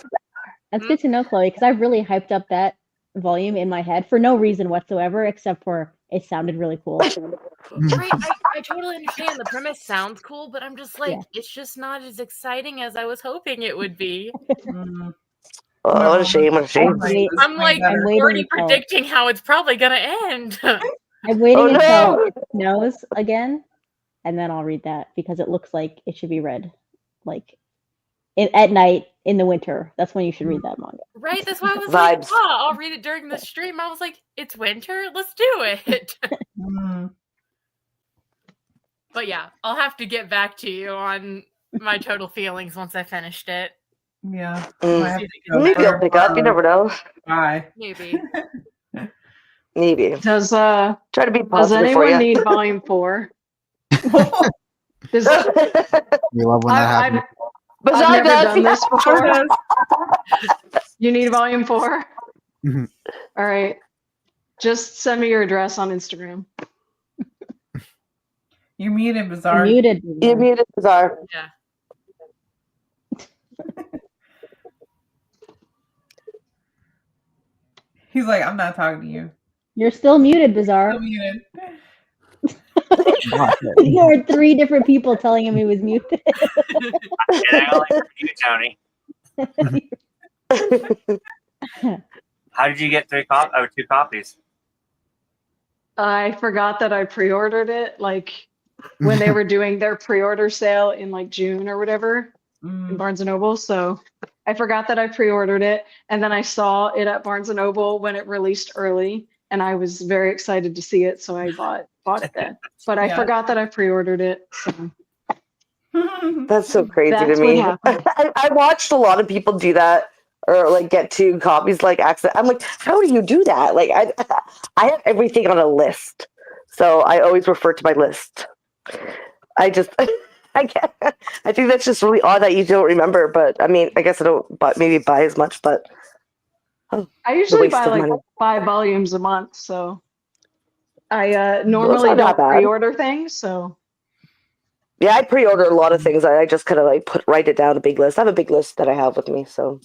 That's good to know, Chloe, because I've really hyped up that volume in my head for no reason whatsoever, except for it sounded really cool. Right, I totally understand. The premise sounds cool, but I'm just like, it's just not as exciting as I was hoping it would be. Mm. Oh, what a shame! What a shame! I'm like I'm waiting already until- predicting how it's probably gonna end. I'm waiting Oh, until no! it snows again, and then I'll read that because it looks like it should be read like at night in the winter. That's when you should read that manga. Right? That's why I was like, Vibes. oh, I'll read it during the stream. I was like, it's winter, let's do it. Mm. But yeah, I'll have to get back to you on my total feelings once I finished it. Yeah. Mm. Might have to go Maybe I'll for- pick up. You never know. Bye. Maybe. Maybe. Does Try to be does positive for anyone you. need volume 4? Does, We love when that I've, happens. I've Bizarre never does. done this before. Does. You need volume 4? Mhm. All right. Just send me your address on Instagram. You're muted, I'm Bizarre. muted. You muted Bizarre. Yeah. He's like, I'm not talking to you. You're still muted, Bizarre. Still muted. There are 3 different people telling him he was muted. And I only heard you, Tony. How did you get 2 copies? I forgot that I pre-ordered it like when they were doing their pre-order sale in like June or whatever in Mm. Barnes and Noble. So I forgot that I pre-ordered it, and then I saw it at Barnes and Noble when it released early, and I was very excited to see it, so I bought it then. But I Yeah. forgot that I pre-ordered it. So That's so crazy That's to what me. happened. I watched a lot of people do that or like get 2 copies like accident. I'm like, how do you do that? Like I have everything on a list. So I always refer to my list. I just I can't, I think that's just really odd that you don't remember, but I mean, I guess I don't maybe buy as much, but I usually waste buy of like money. 5 volumes a month, so I normally not that don't bad. pre-order things, so Yeah, I pre-order a lot of things. I just kind of like write it down a big list. I have a big list that I have with me, so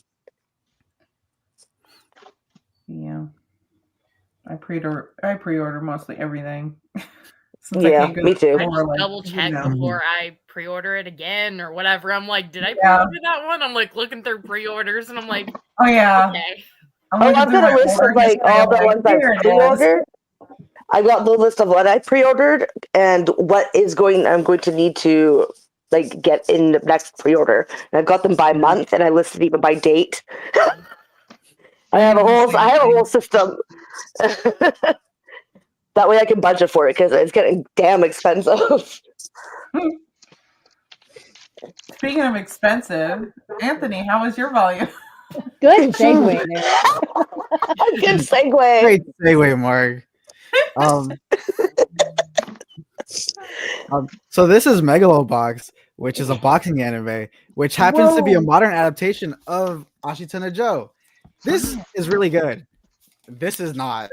Yeah. I pre-order mostly everything. Since I yeah, can't go me to too. the I store, just like, double check you know. before I pre-order it again or whatever. I'm like, did I Yeah. pre-order that one? I'm like looking through pre-orders and I'm like, Oh yeah. okay. I'm Oh, looking I've through got a my list order of like history, all I'm the like, ones here I've it is. pre-ordered. I got the list of what I pre-ordered and what I'm going to need to like get in the next pre-order. And I've got them by month, and I listed even by date. I have a whole system. That way I can budget for it because it's getting damn expensive. Speaking of expensive, Anthony, how was your volume? Good segue there. Good segue. Great segue, Mark. So this is Megalobox, which is a boxing anime, which happens to be a modern adaptation of Ashita no Joe. This is really good. This is not.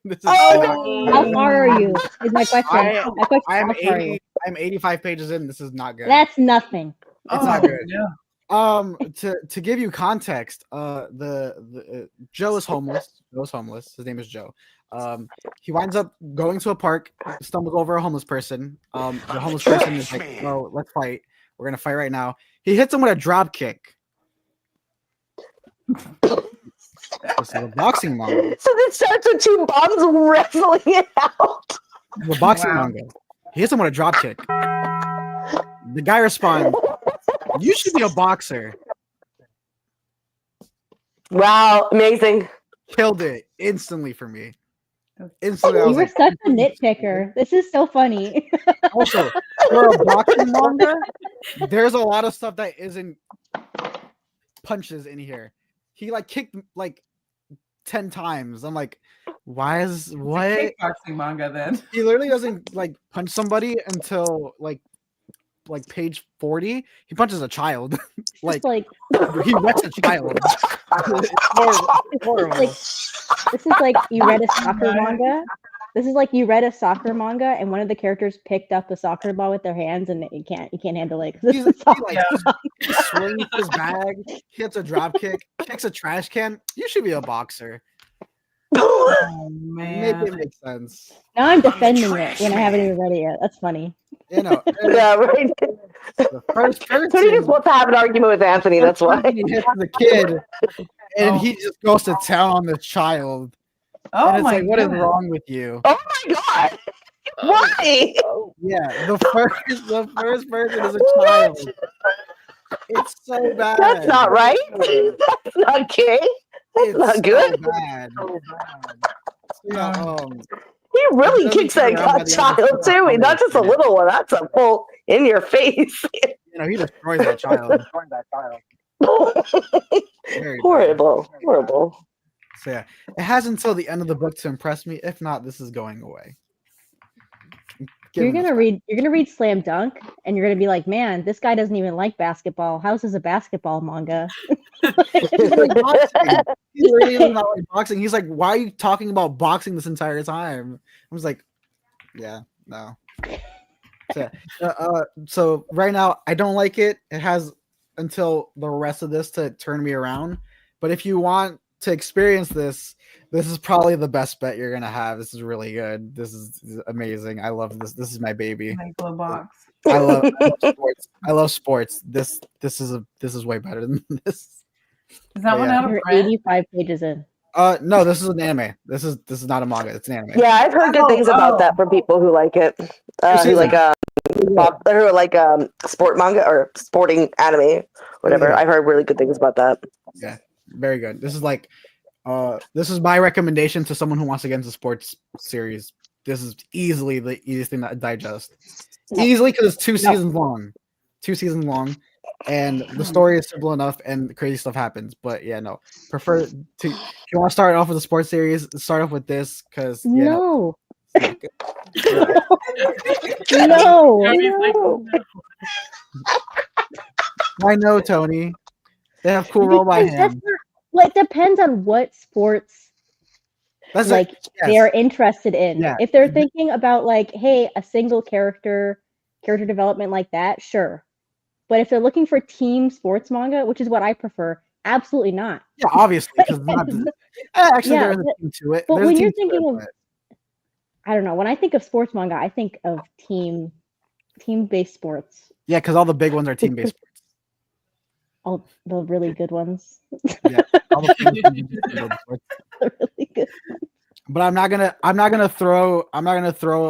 This is not How far are you? Is my question. My question, I'm how far are you? I'm 85 pages in. This is not good. That's nothing. It's not good. Yeah. To give you context, the Joe is homeless. Joe's homeless. His name is Joe. He winds up going to a park, stumbles over a homeless person. The homeless person is like, "Oh, let's fight. We're gonna fight right now." He hits him with a drop kick. This is a boxing manga. So this starts with 2 bombs wrestling it out. The boxing manga. He hits him with a drop kick. The guy responds, "You should be a boxer." Wow, amazing. Killed it instantly for me. Instantly, I You was were like, such a nitpicker. This is so funny. also, for a boxing manga, there's a lot of stuff that isn't punches in here. He like kicked like 10 times. I'm like, why is what? Kickboxing manga then. He literally doesn't like punch somebody until like page 40. He punches a child. Like Just like he wrecks a child. It's horrible. this is like you read a soccer manga. This is like you read a soccer manga and one of the characters picked up a soccer ball with their hands and you can't handle it. 'Cause He this is he swings his bag, hits a drop kick, kicks a trash can. You should be a boxer. Oh Maybe man. it makes sense. Now I'm defending it when I haven't even read it yet. That's funny. You know, Yeah, right. the first Tony person. just wants to have an argument with Anthony. That's why. He hits the kid, and Oh. he just goes to town on the child. Oh And it's my like, what is goodness. wrong with you? Oh my god! Why? Yeah, the first person is a child. It's so bad. That's not right. That's not okay. That's It's not so good. bad. So yeah, He really doesn't kicks turn that around by the end of child the too. film. Not just a little one. That's a full in your face. You know, he destroys that child. Very bad. Horrible. Horrible. So yeah, it has until the end of the book to impress me. If not, this is going away. You're gonna read Slam Dunk, and you're gonna be like, man, this guy doesn't even like basketball. How's this a basketball manga? He's like boxing. He literally does not like boxing. He's like, why are you talking about boxing this entire time? I was like, yeah, no. So right now I don't like it. It has until the rest of this to turn me around. But if you want to experience this is probably the best bet you're gonna have. This is really good. This is amazing. I love this. This is my baby. My glow box. I love sports. I love sports. This is way better than this. Is that But one yeah. out of You're print? 85 pages in. No, this is an anime. This is not a manga. It's an anime. Yeah, I've heard good things about that from people who like it. Who like sport manga or sporting anime, whatever. Yeah. I've heard really good things about that. Yeah, very good. This is like, this is my recommendation to someone who wants to get into sports series. This is easily the easiest thing to digest. Easily because it's 2 seasons long. 2 seasons long. And the story is simple enough and crazy stuff happens. But yeah, no. Prefer to if you want to start off with a sports series, start off with this because No. it's not good. No. Toby's like, No. I know, Tony. They have cool roll by Because that's hand. not- well, it depends on what sports That's like yes. they're interested in. Yeah. If they're thinking about like, hey, a single character development like that, sure. But if they're looking for team sports manga, which is what I prefer, absolutely not. Yeah, obviously. Because actually, Yeah, there's a team to it. But There's a when team you're to it, thinking of, but- I don't know, when I think of sports manga, I think of team-based sports. yeah, because all the big ones are team-based sports. All the really good ones. Yeah, all the famous ones are team-based sports. The really good. But I'm not gonna throw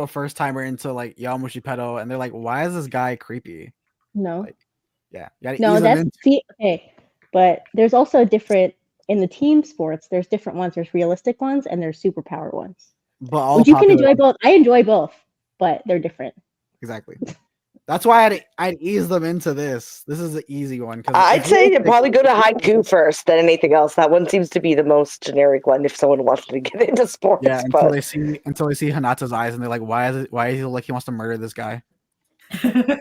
a first timer into like Yamushi Pedo and they're like, why is this guy creepy? No. Like, yeah, you gotta No, ease them that's into- see, okay. But there's also different in the team sports. There's different ones. There's realistic ones and there's superpower ones. but all Which you can popular- enjoy both. I enjoy both, but they're different. Exactly. That's why I'd ease them into this. This is the easy one. I'd say you probably go to haiku first than anything else. That one seems to be the most generic one if someone wants to get into sports. Yeah, but until they see Hinata's eyes and they're like, why is he like he wants to murder this guy? okay,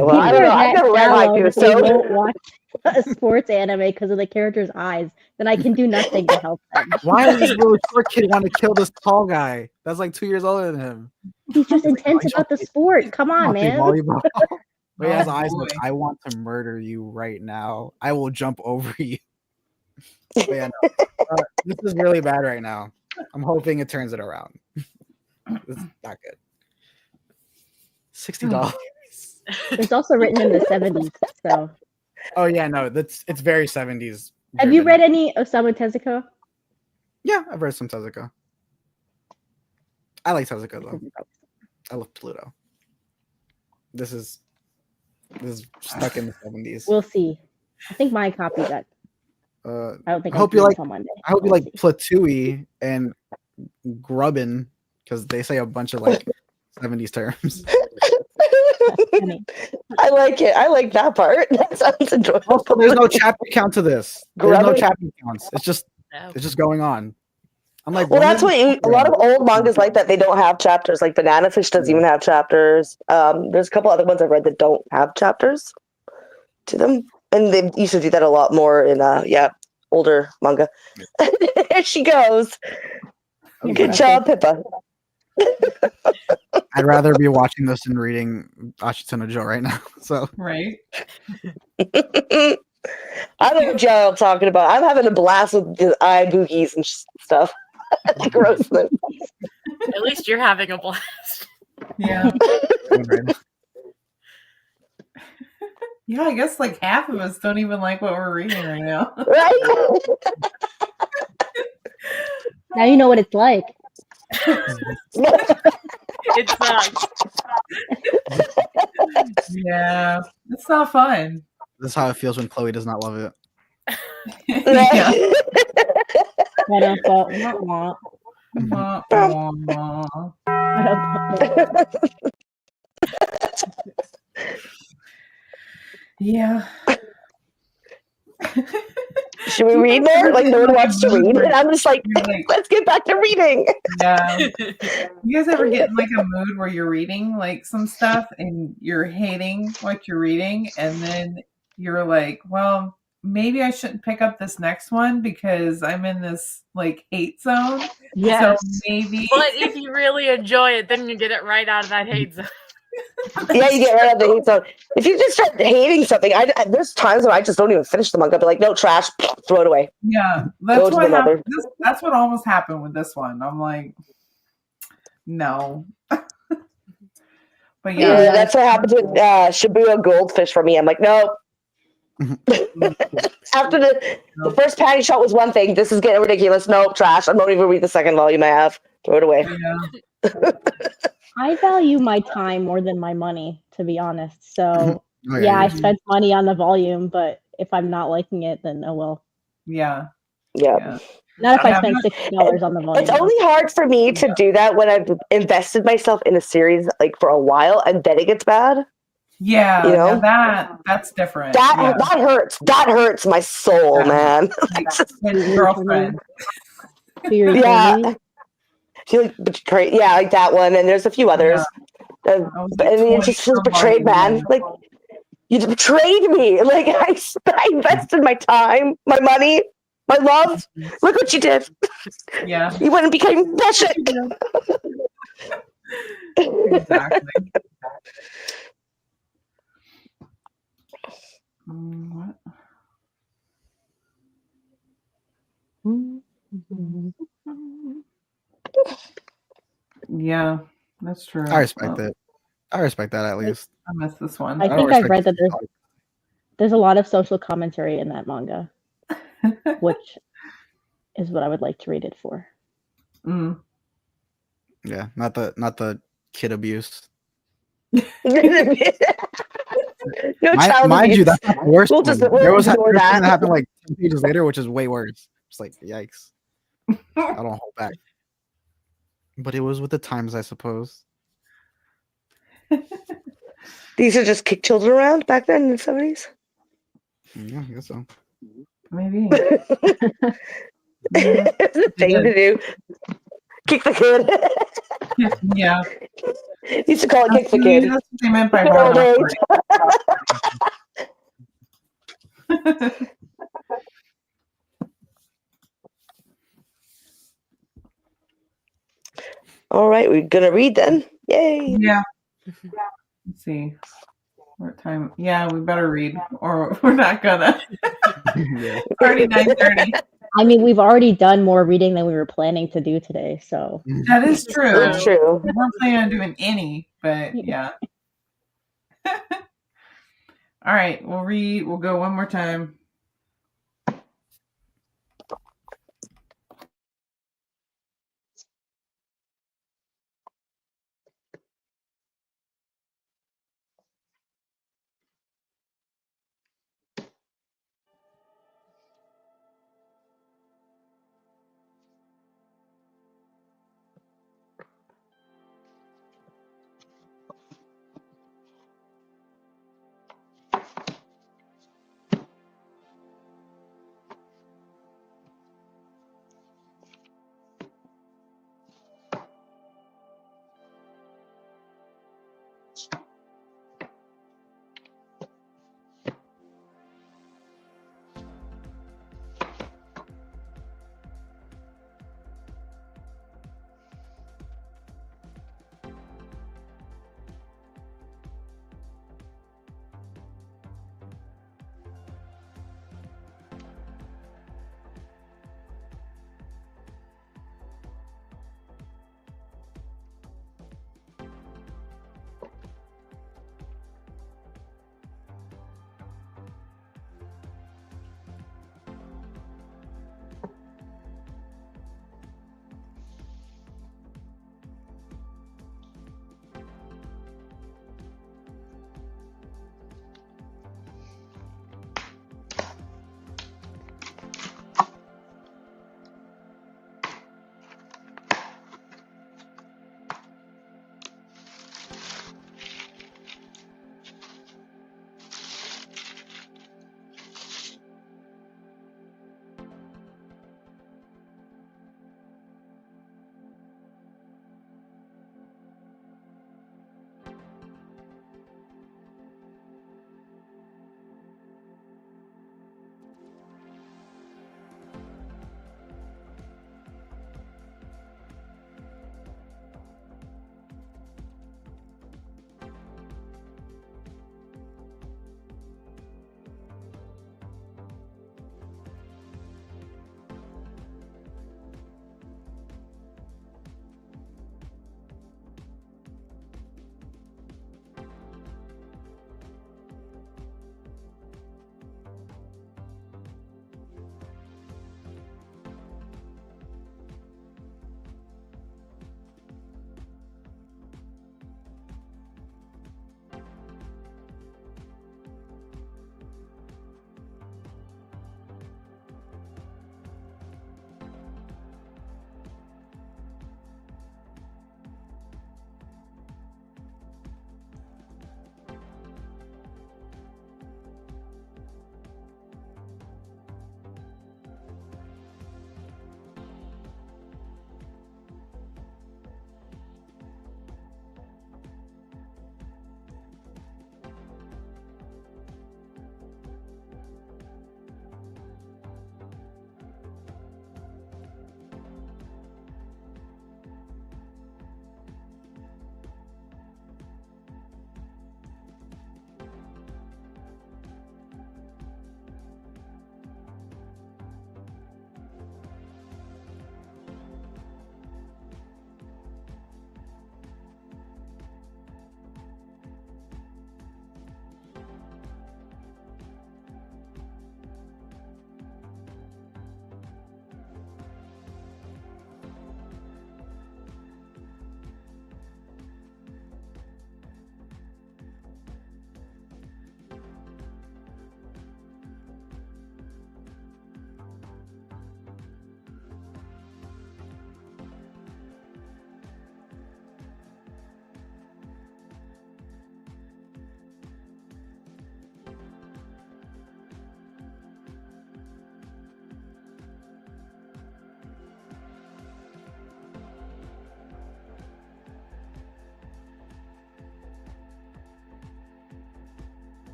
well, I don't know. I've never read haiku, They so won't watch a sports anime because of the character's eyes. Then I can do nothing to help them. Why does this little short kid want to kill this tall guy that's like 2 years older than him? He's just intense about the sport. Come on, Play man. volleyball. But he has Oh, eyes boy. like, I want to murder you right now. I will jump over you. But yeah, no. This is really bad right now. I'm hoping it turns it around. It's not good. $60. It's also written in the 70s. So, Oh yeah, no, it's very 70s. have you driven. read any Osamu Tezuka? Yeah, I've read some Tezuka. I like Tezuka though. I love Pluto. This is stuck in the 70s. We'll see. I think my copy got. I I don't think. hope I'm you like- until Monday. hope you We'll like see. Platooey and Grubbin because they say a bunch of like 70s terms. Funny. I like it. I like that part. That sounds enjoyable. Also, there's no chapter count to this. There's no Grubbin? chapter counts. It's just going on. I'm like, Well, when that's is- what a lot of old mangas like that. They don't have chapters. Like Banana Fish doesn't even have chapters. There's a couple other ones I've read that don't have chapters to them, and they used to do that a lot more in older manga. There she goes. Good job, Pippa. I'd rather be watching this and reading Ashitano Joe right now. So Right. I don't know what y'all are talking about. I'm having a blast with the eye boogies and stuff. Grossness. At least you're having a blast. Yeah. Right. Yeah, I guess like half of us don't even like what we're reading right now. Right? Now you know what it's like. It sucks. Yeah. It's not fun. That's how it feels when Chloe does not love it. Yeah. Quote-unquote, wah, Wah, wah. wah. Yeah. Should we read more? Like, no one wants to read. And I'm just like, You're like, let's get back to reading. yeah. You guys ever get in like a mood where you're reading like some stuff and you're hating what you're reading, and then you're like, well, maybe I shouldn't pick up this next one because I'm in this like hate zone. Yes. So maybe. But if you really enjoy it, then you get it right out of that hate zone. Yeah, you get right out of the hate zone. If you just start hating something, there's times when I just don't even finish the manga. I'll be like, no, trash, throw it away. Yeah, Go that's to what the mother. happened. That's what almost happened with this one. I'm like, no. But Yeah, yeah, that's what happened with Shibuya Goldfish for me. I'm like, no. After the first panty shot was one thing. This is getting ridiculous. No, trash. I don't even read the second volume I have. Throw it away. yeah. I value my time more than my money, to be honest. So Oh, yeah, I yeah. spent money on the volume, but if I'm not liking it, then oh well. Yeah. Yeah. Not if I Yeah, spend $60 on the volume. It's only hard for me to do that when I've invested myself in a series like for a while and then it gets bad. Yeah, You know? now that's different. That hurts. That hurts my soul, Yeah. man. Like, girlfriend. Yeah. She like betrayed. Yeah, like that one, and there's a few others. I was like And it 20 just feels some betrayed, man. volume. Like you betrayed me. Like I invested my time, my money, my love. Look what you did. Yeah. You went and became bullshit. Exactly. What? Yeah, that's true. I respect it. I respect that at least. I missed this one. I don't think I've respect read that it. there's a lot of social commentary in that manga, which is what I would like to read it for. Mm. Yeah, not the kid abuse. No child Mind abuse. you, that's not the worst We'll one. just There was ignore something that. that happened like 10 pages later, which is way worse. It's like, yikes. I don't hold back. But it was with the times, I suppose. These are just kick children around back then in the 70s. Yeah, I guess so. Maybe. It's the thing to do. Kick the kid. Yeah. Used to call it kick the kid. That's what they meant by Good hard old age. All right, we're gonna read then. Yay! Yeah. Let's see. What time? Yeah, we better read, or we're not gonna. Yeah. It's already 9:30. I mean, we've already done more reading than we were planning to do today, so That is true. It's true. We weren't planning on doing any, but yeah. All right, we'll read. We'll go one more time.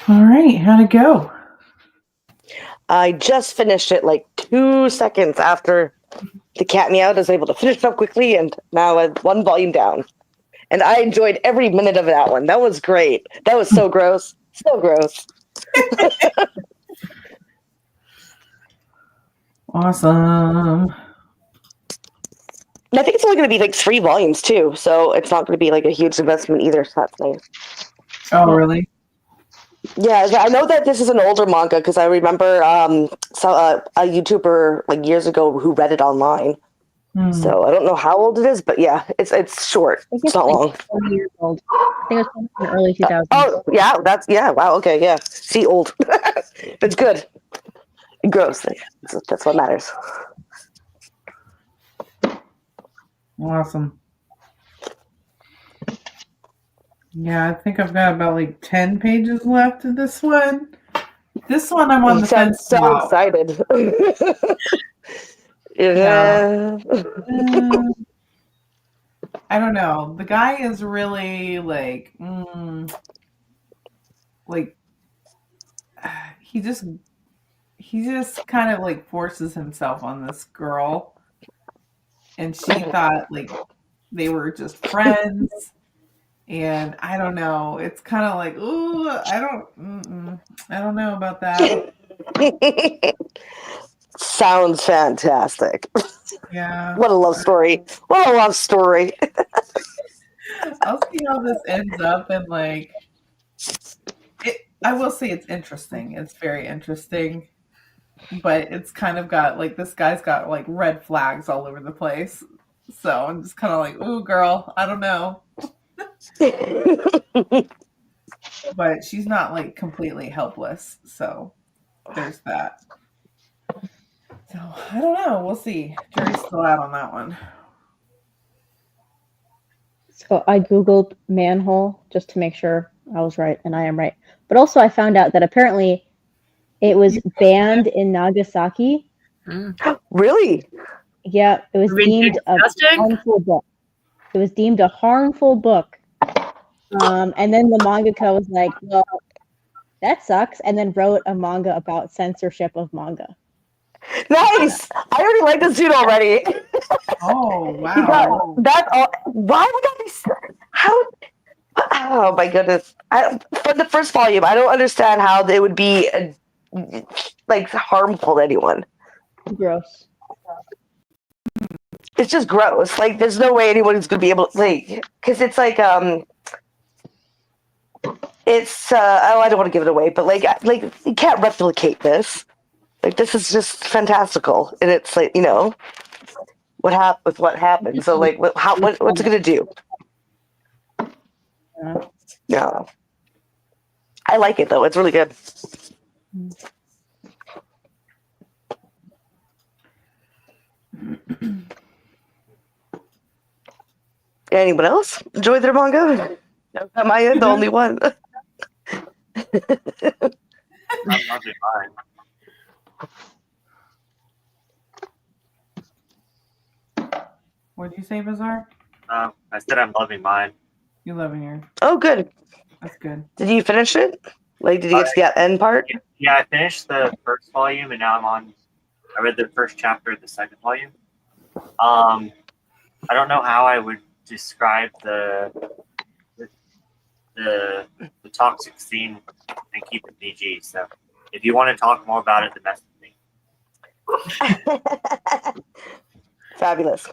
All right, how'd it go? I just finished it like 2 seconds after the cat meowed. I was able to finish it up quickly, and now I'm 1 volume down. And I enjoyed every minute of that one. That was great. That was so gross. So gross. Awesome. And I think it's only going to be like 3 volumes too, so it's not going to be like a huge investment either. So that's nice. Oh, really? Yeah, I know that this is an older manga because I remember a YouTuber like years ago who read it online. Hmm. So I don't know how old it is, but yeah, it's short. I think It's not like long. 20 years old. I think it was in the early 2000s. Oh, yeah, wow, okay, yeah. See, old. That's good. Gross. That's what matters. Awesome. Yeah, I think I've got about like 10 pages left of this one. This one I'm on You the sound fence so about. excited. Yeah. Yeah. I don't know. The guy is really like he just kind of like forces himself on this girl, and she thought like they were just friends, and I don't know. It's kind of like, ooh, I don't know about that. Sounds fantastic. Yeah, What a love story. What a love story. I'll see how this ends up, and like I will say it's interesting. It's very interesting, but it's kind of got like this guy's got like red flags all over the place. So I'm just kind of like, ooh, girl, I don't know. But she's not like completely helpless. So there's that. So I don't know. We'll see. Jury's still out on that one. So I Googled manhole just to make sure I was right, and I am right. But also, I found out that apparently it was banned in Nagasaki. Really? Yeah, it was deemed a harmful book. It was deemed a harmful book. And then the mangaka was like, well, that sucks, and then wrote a manga about censorship of manga. Nice. I already like this dude already. Oh, He got wow. that. Why would that be? How? Oh my goodness! From the first volume, I don't understand how they would be like harmful to anyone. Gross. It's just gross. Like, there's no way anyone's gonna be able to like, because it's like it's oh, I don't want to give it away, but like you can't replicate this. Like, this is just fantastical, and it's like, what happened. So like, what's it gonna do? Yeah, I like it though. It's really good. Anyone else enjoy their manga? Am I the only one? I'm loving mine. What did you say, Bizarre? I said I'm loving mine. You love it here. Oh, good. That's good. Did you finish it? Like, did you get to the end part? Yeah, I finished the first volume, and now I read the first chapter of the second volume. I don't know how I would describe the toxic scene and keep it PG. So, if you want to talk more about it, then that's the thing. Fabulous.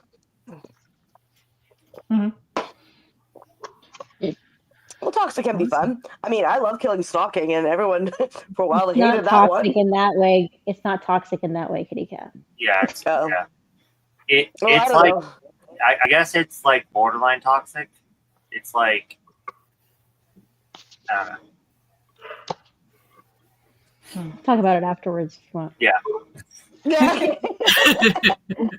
Mhm. Well, toxic can be fun. I mean, I love killing stalking, and everyone for a while It's not hated that one. toxic in that way. It's not toxic in that way, Kitty Cat. Yeah, Oh. yeah. Well, I It's don't like know. I guess it's like borderline toxic. It's like I don't know. Talk about it afterwards if you want. Yeah.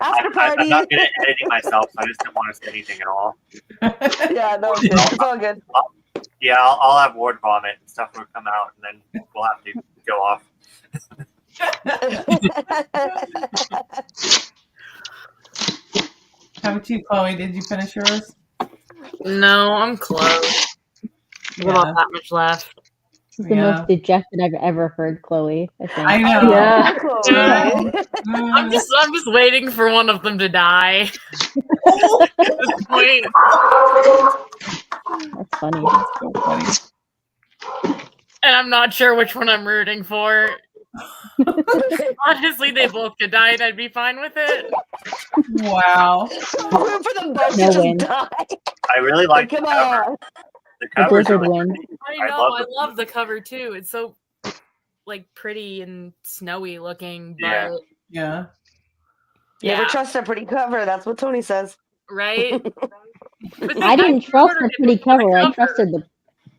After party. I'm not good at editing myself, so I just don't want to say anything at all. Yeah, no, it's all good. Yeah, I'll have word vomit and stuff will come out, and then we'll have to go off. How about you, Chloe? Did you finish yours? No, I'm close. Yeah. Not that much left. This is the most dejected I've ever heard Chloe, I think. I know. Yeah. I'm just waiting for one of them to die. At this point. That's funny. That's so funny. And I'm not sure which one I'm rooting for. Honestly, they both could die and I'd be fine with it. Room Wow. for them both No to just win. die. I really like Come the cover. on. The The cover's Blizzard really win. pretty. I know, I the- love the cover too. It's so like pretty and snowy looking, but Yeah. Yeah. yeah, Never trust a pretty cover. That's what Tony says. right? But see, I didn't trust the pre-ordered it pretty before the cover. I trusted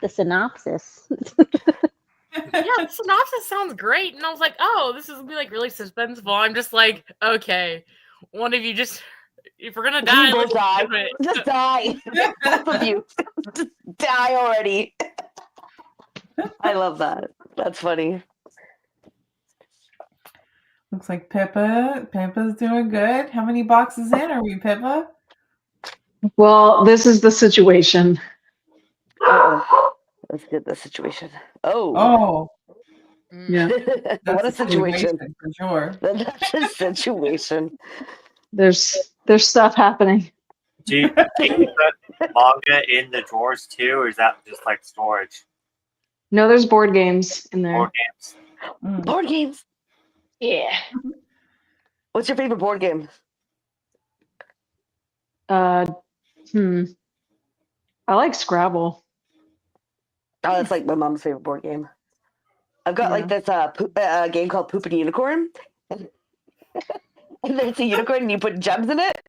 the synopsis. Yeah, the synopsis sounds great, and I was like, "Oh, this is gonna be like really suspenseful." I'm just like, "Okay, one of you just if we're gonna die, You both let's die. do it." Just die. Both of you. Just die already. I love that. That's funny. Looks like Pippa's doing good. How many boxes in are we, Pippa? Well, this is the situation. Uh-oh. Let's get the situation. Oh. Oh, Yeah. What a that's situation. for sure. That's a situation. There's stuff happening. Do you put manga in the drawers too, or is that just like storage? No, there's board games in there. Board games. Mm. Board games. Yeah. What's your favorite board game? I like Scrabble. Oh, that's like my mom's favorite board game. I've got like this game called Poop and Unicorn. And then it's a unicorn and you put gems in it.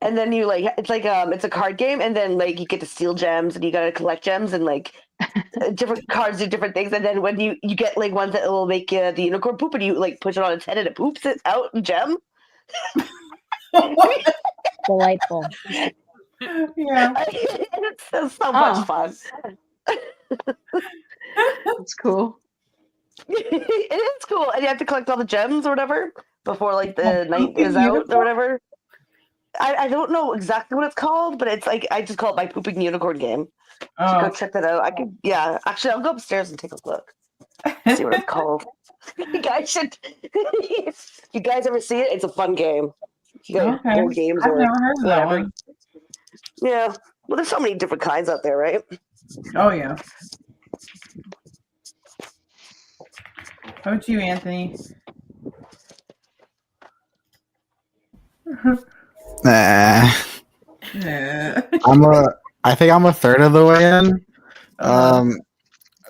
And then you like it's a card game, and then like you get to steal gems and you gotta collect gems, and like different cards do different things, and then when you get like ones that will make the unicorn poop, and you like push it on its head and it poops it out a gem. Delightful. Yeah. It's so much fun. That's cool. It is cool, and you have to collect all the gems or whatever before like the night is out or whatever. I don't know exactly what it's called, but it's like I just call it my pooping unicorn game. So go check that out. I could, actually, I'll go upstairs and take a look. See what it's called. You guys should. If you guys ever see it, it's a fun game. You guys board games I've or never heard of that whatever. one. Yeah, well, there's so many different kinds out there, right? Oh yeah. How about you, Anthony? Nah. Yeah. I think I'm a third of the way in.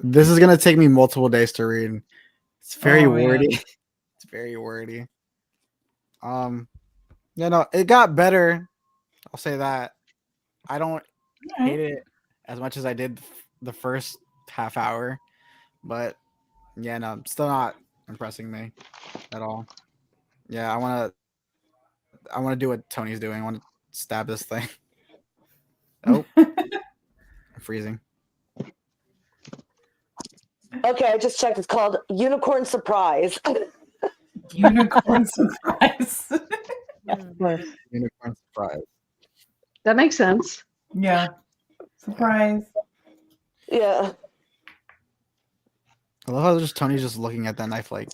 This is gonna take me multiple days to read. It's very wordy. It's very wordy. It got better. I'll say that. I don't hate it as much as I did the first half hour, but still not impressing me at all. Yeah, I want to do what Tony's doing. I want to stab this thing. Oh, I'm freezing. Okay, I just checked. It's called Unicorn Surprise. Unicorn Surprise. Unicorn Surprise. That makes sense. Yeah. Surprise. Yeah. I love how just Tony's just looking at that knife like.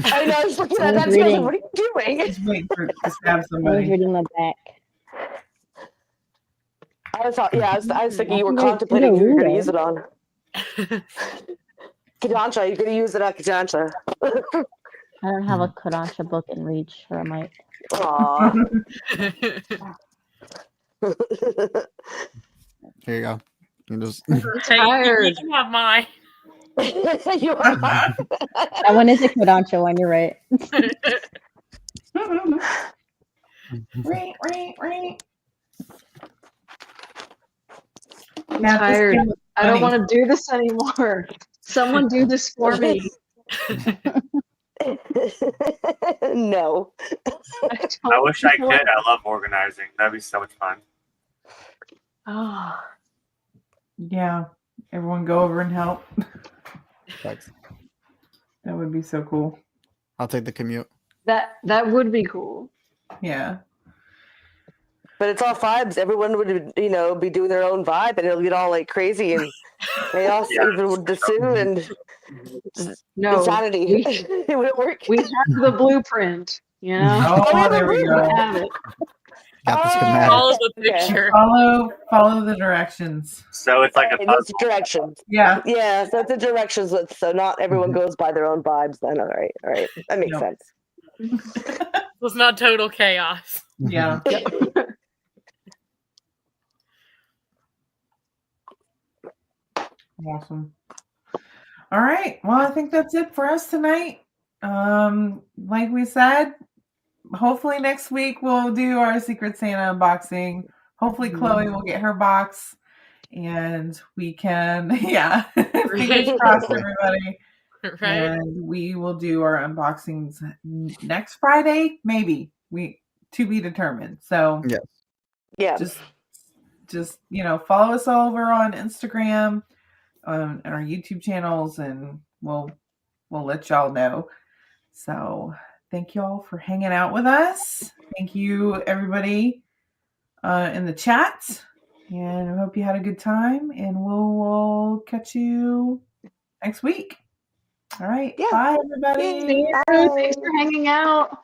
I know. I was looking at I was that. She was like, reading. "What are you doing?" Just waiting for it to stab I was somebody. reading the back. I was thinking you were I think contemplating who you're going to reader. use it on. Kadancha, you're going to use it on Kadancha. I don't have a Kodansha book in reach, or I might. Aww. Here you go. You just. Hey, tired. you can have mine. You are not. That one is a Kodansha one. You're right. Ring. I'm Matt, this tired. game was I don't funny. want to do this anymore. Someone do this for me. No. I wish I could. I love organizing. That'd be so much fun. Oh, Yeah. Everyone go over and help. Thanks. That would be so cool. I'll take the commute. that would be cool. Yeah. But it's all vibes. Everyone would, be doing their own vibe, and it'll get all like crazy and chaos, Yeah. even with the Sue and No, insanity. we, It wouldn't work. we have the blueprint. You know, Oh, yeah, there we the we go. have it. Got the Oh, schematic. Follow the okay. picture. Follow the directions. So it's like a It's puzzle. directions. Yeah. Yeah, so it's a directions list, so not everyone goes by their own vibes then. All right. That makes Yep. sense. It was not total chaos. Yeah. Awesome. All right. Well, I think that's it for us tonight. Like we said, hopefully next week we'll do our Secret Santa unboxing. Hopefully Chloe will get her box and we can, fingers crossed, everybody. Right? And we will do our unboxings next Friday, maybe. To be determined. So Yeah. just follow us all over on Instagram and our YouTube channels, and we'll let y'all know. So thank y'all for hanging out with us. Thank you everybody in the chat, and I hope you had a good time, and we'll catch you next week. All right. Yeah. Bye everybody. Thanks for hanging out.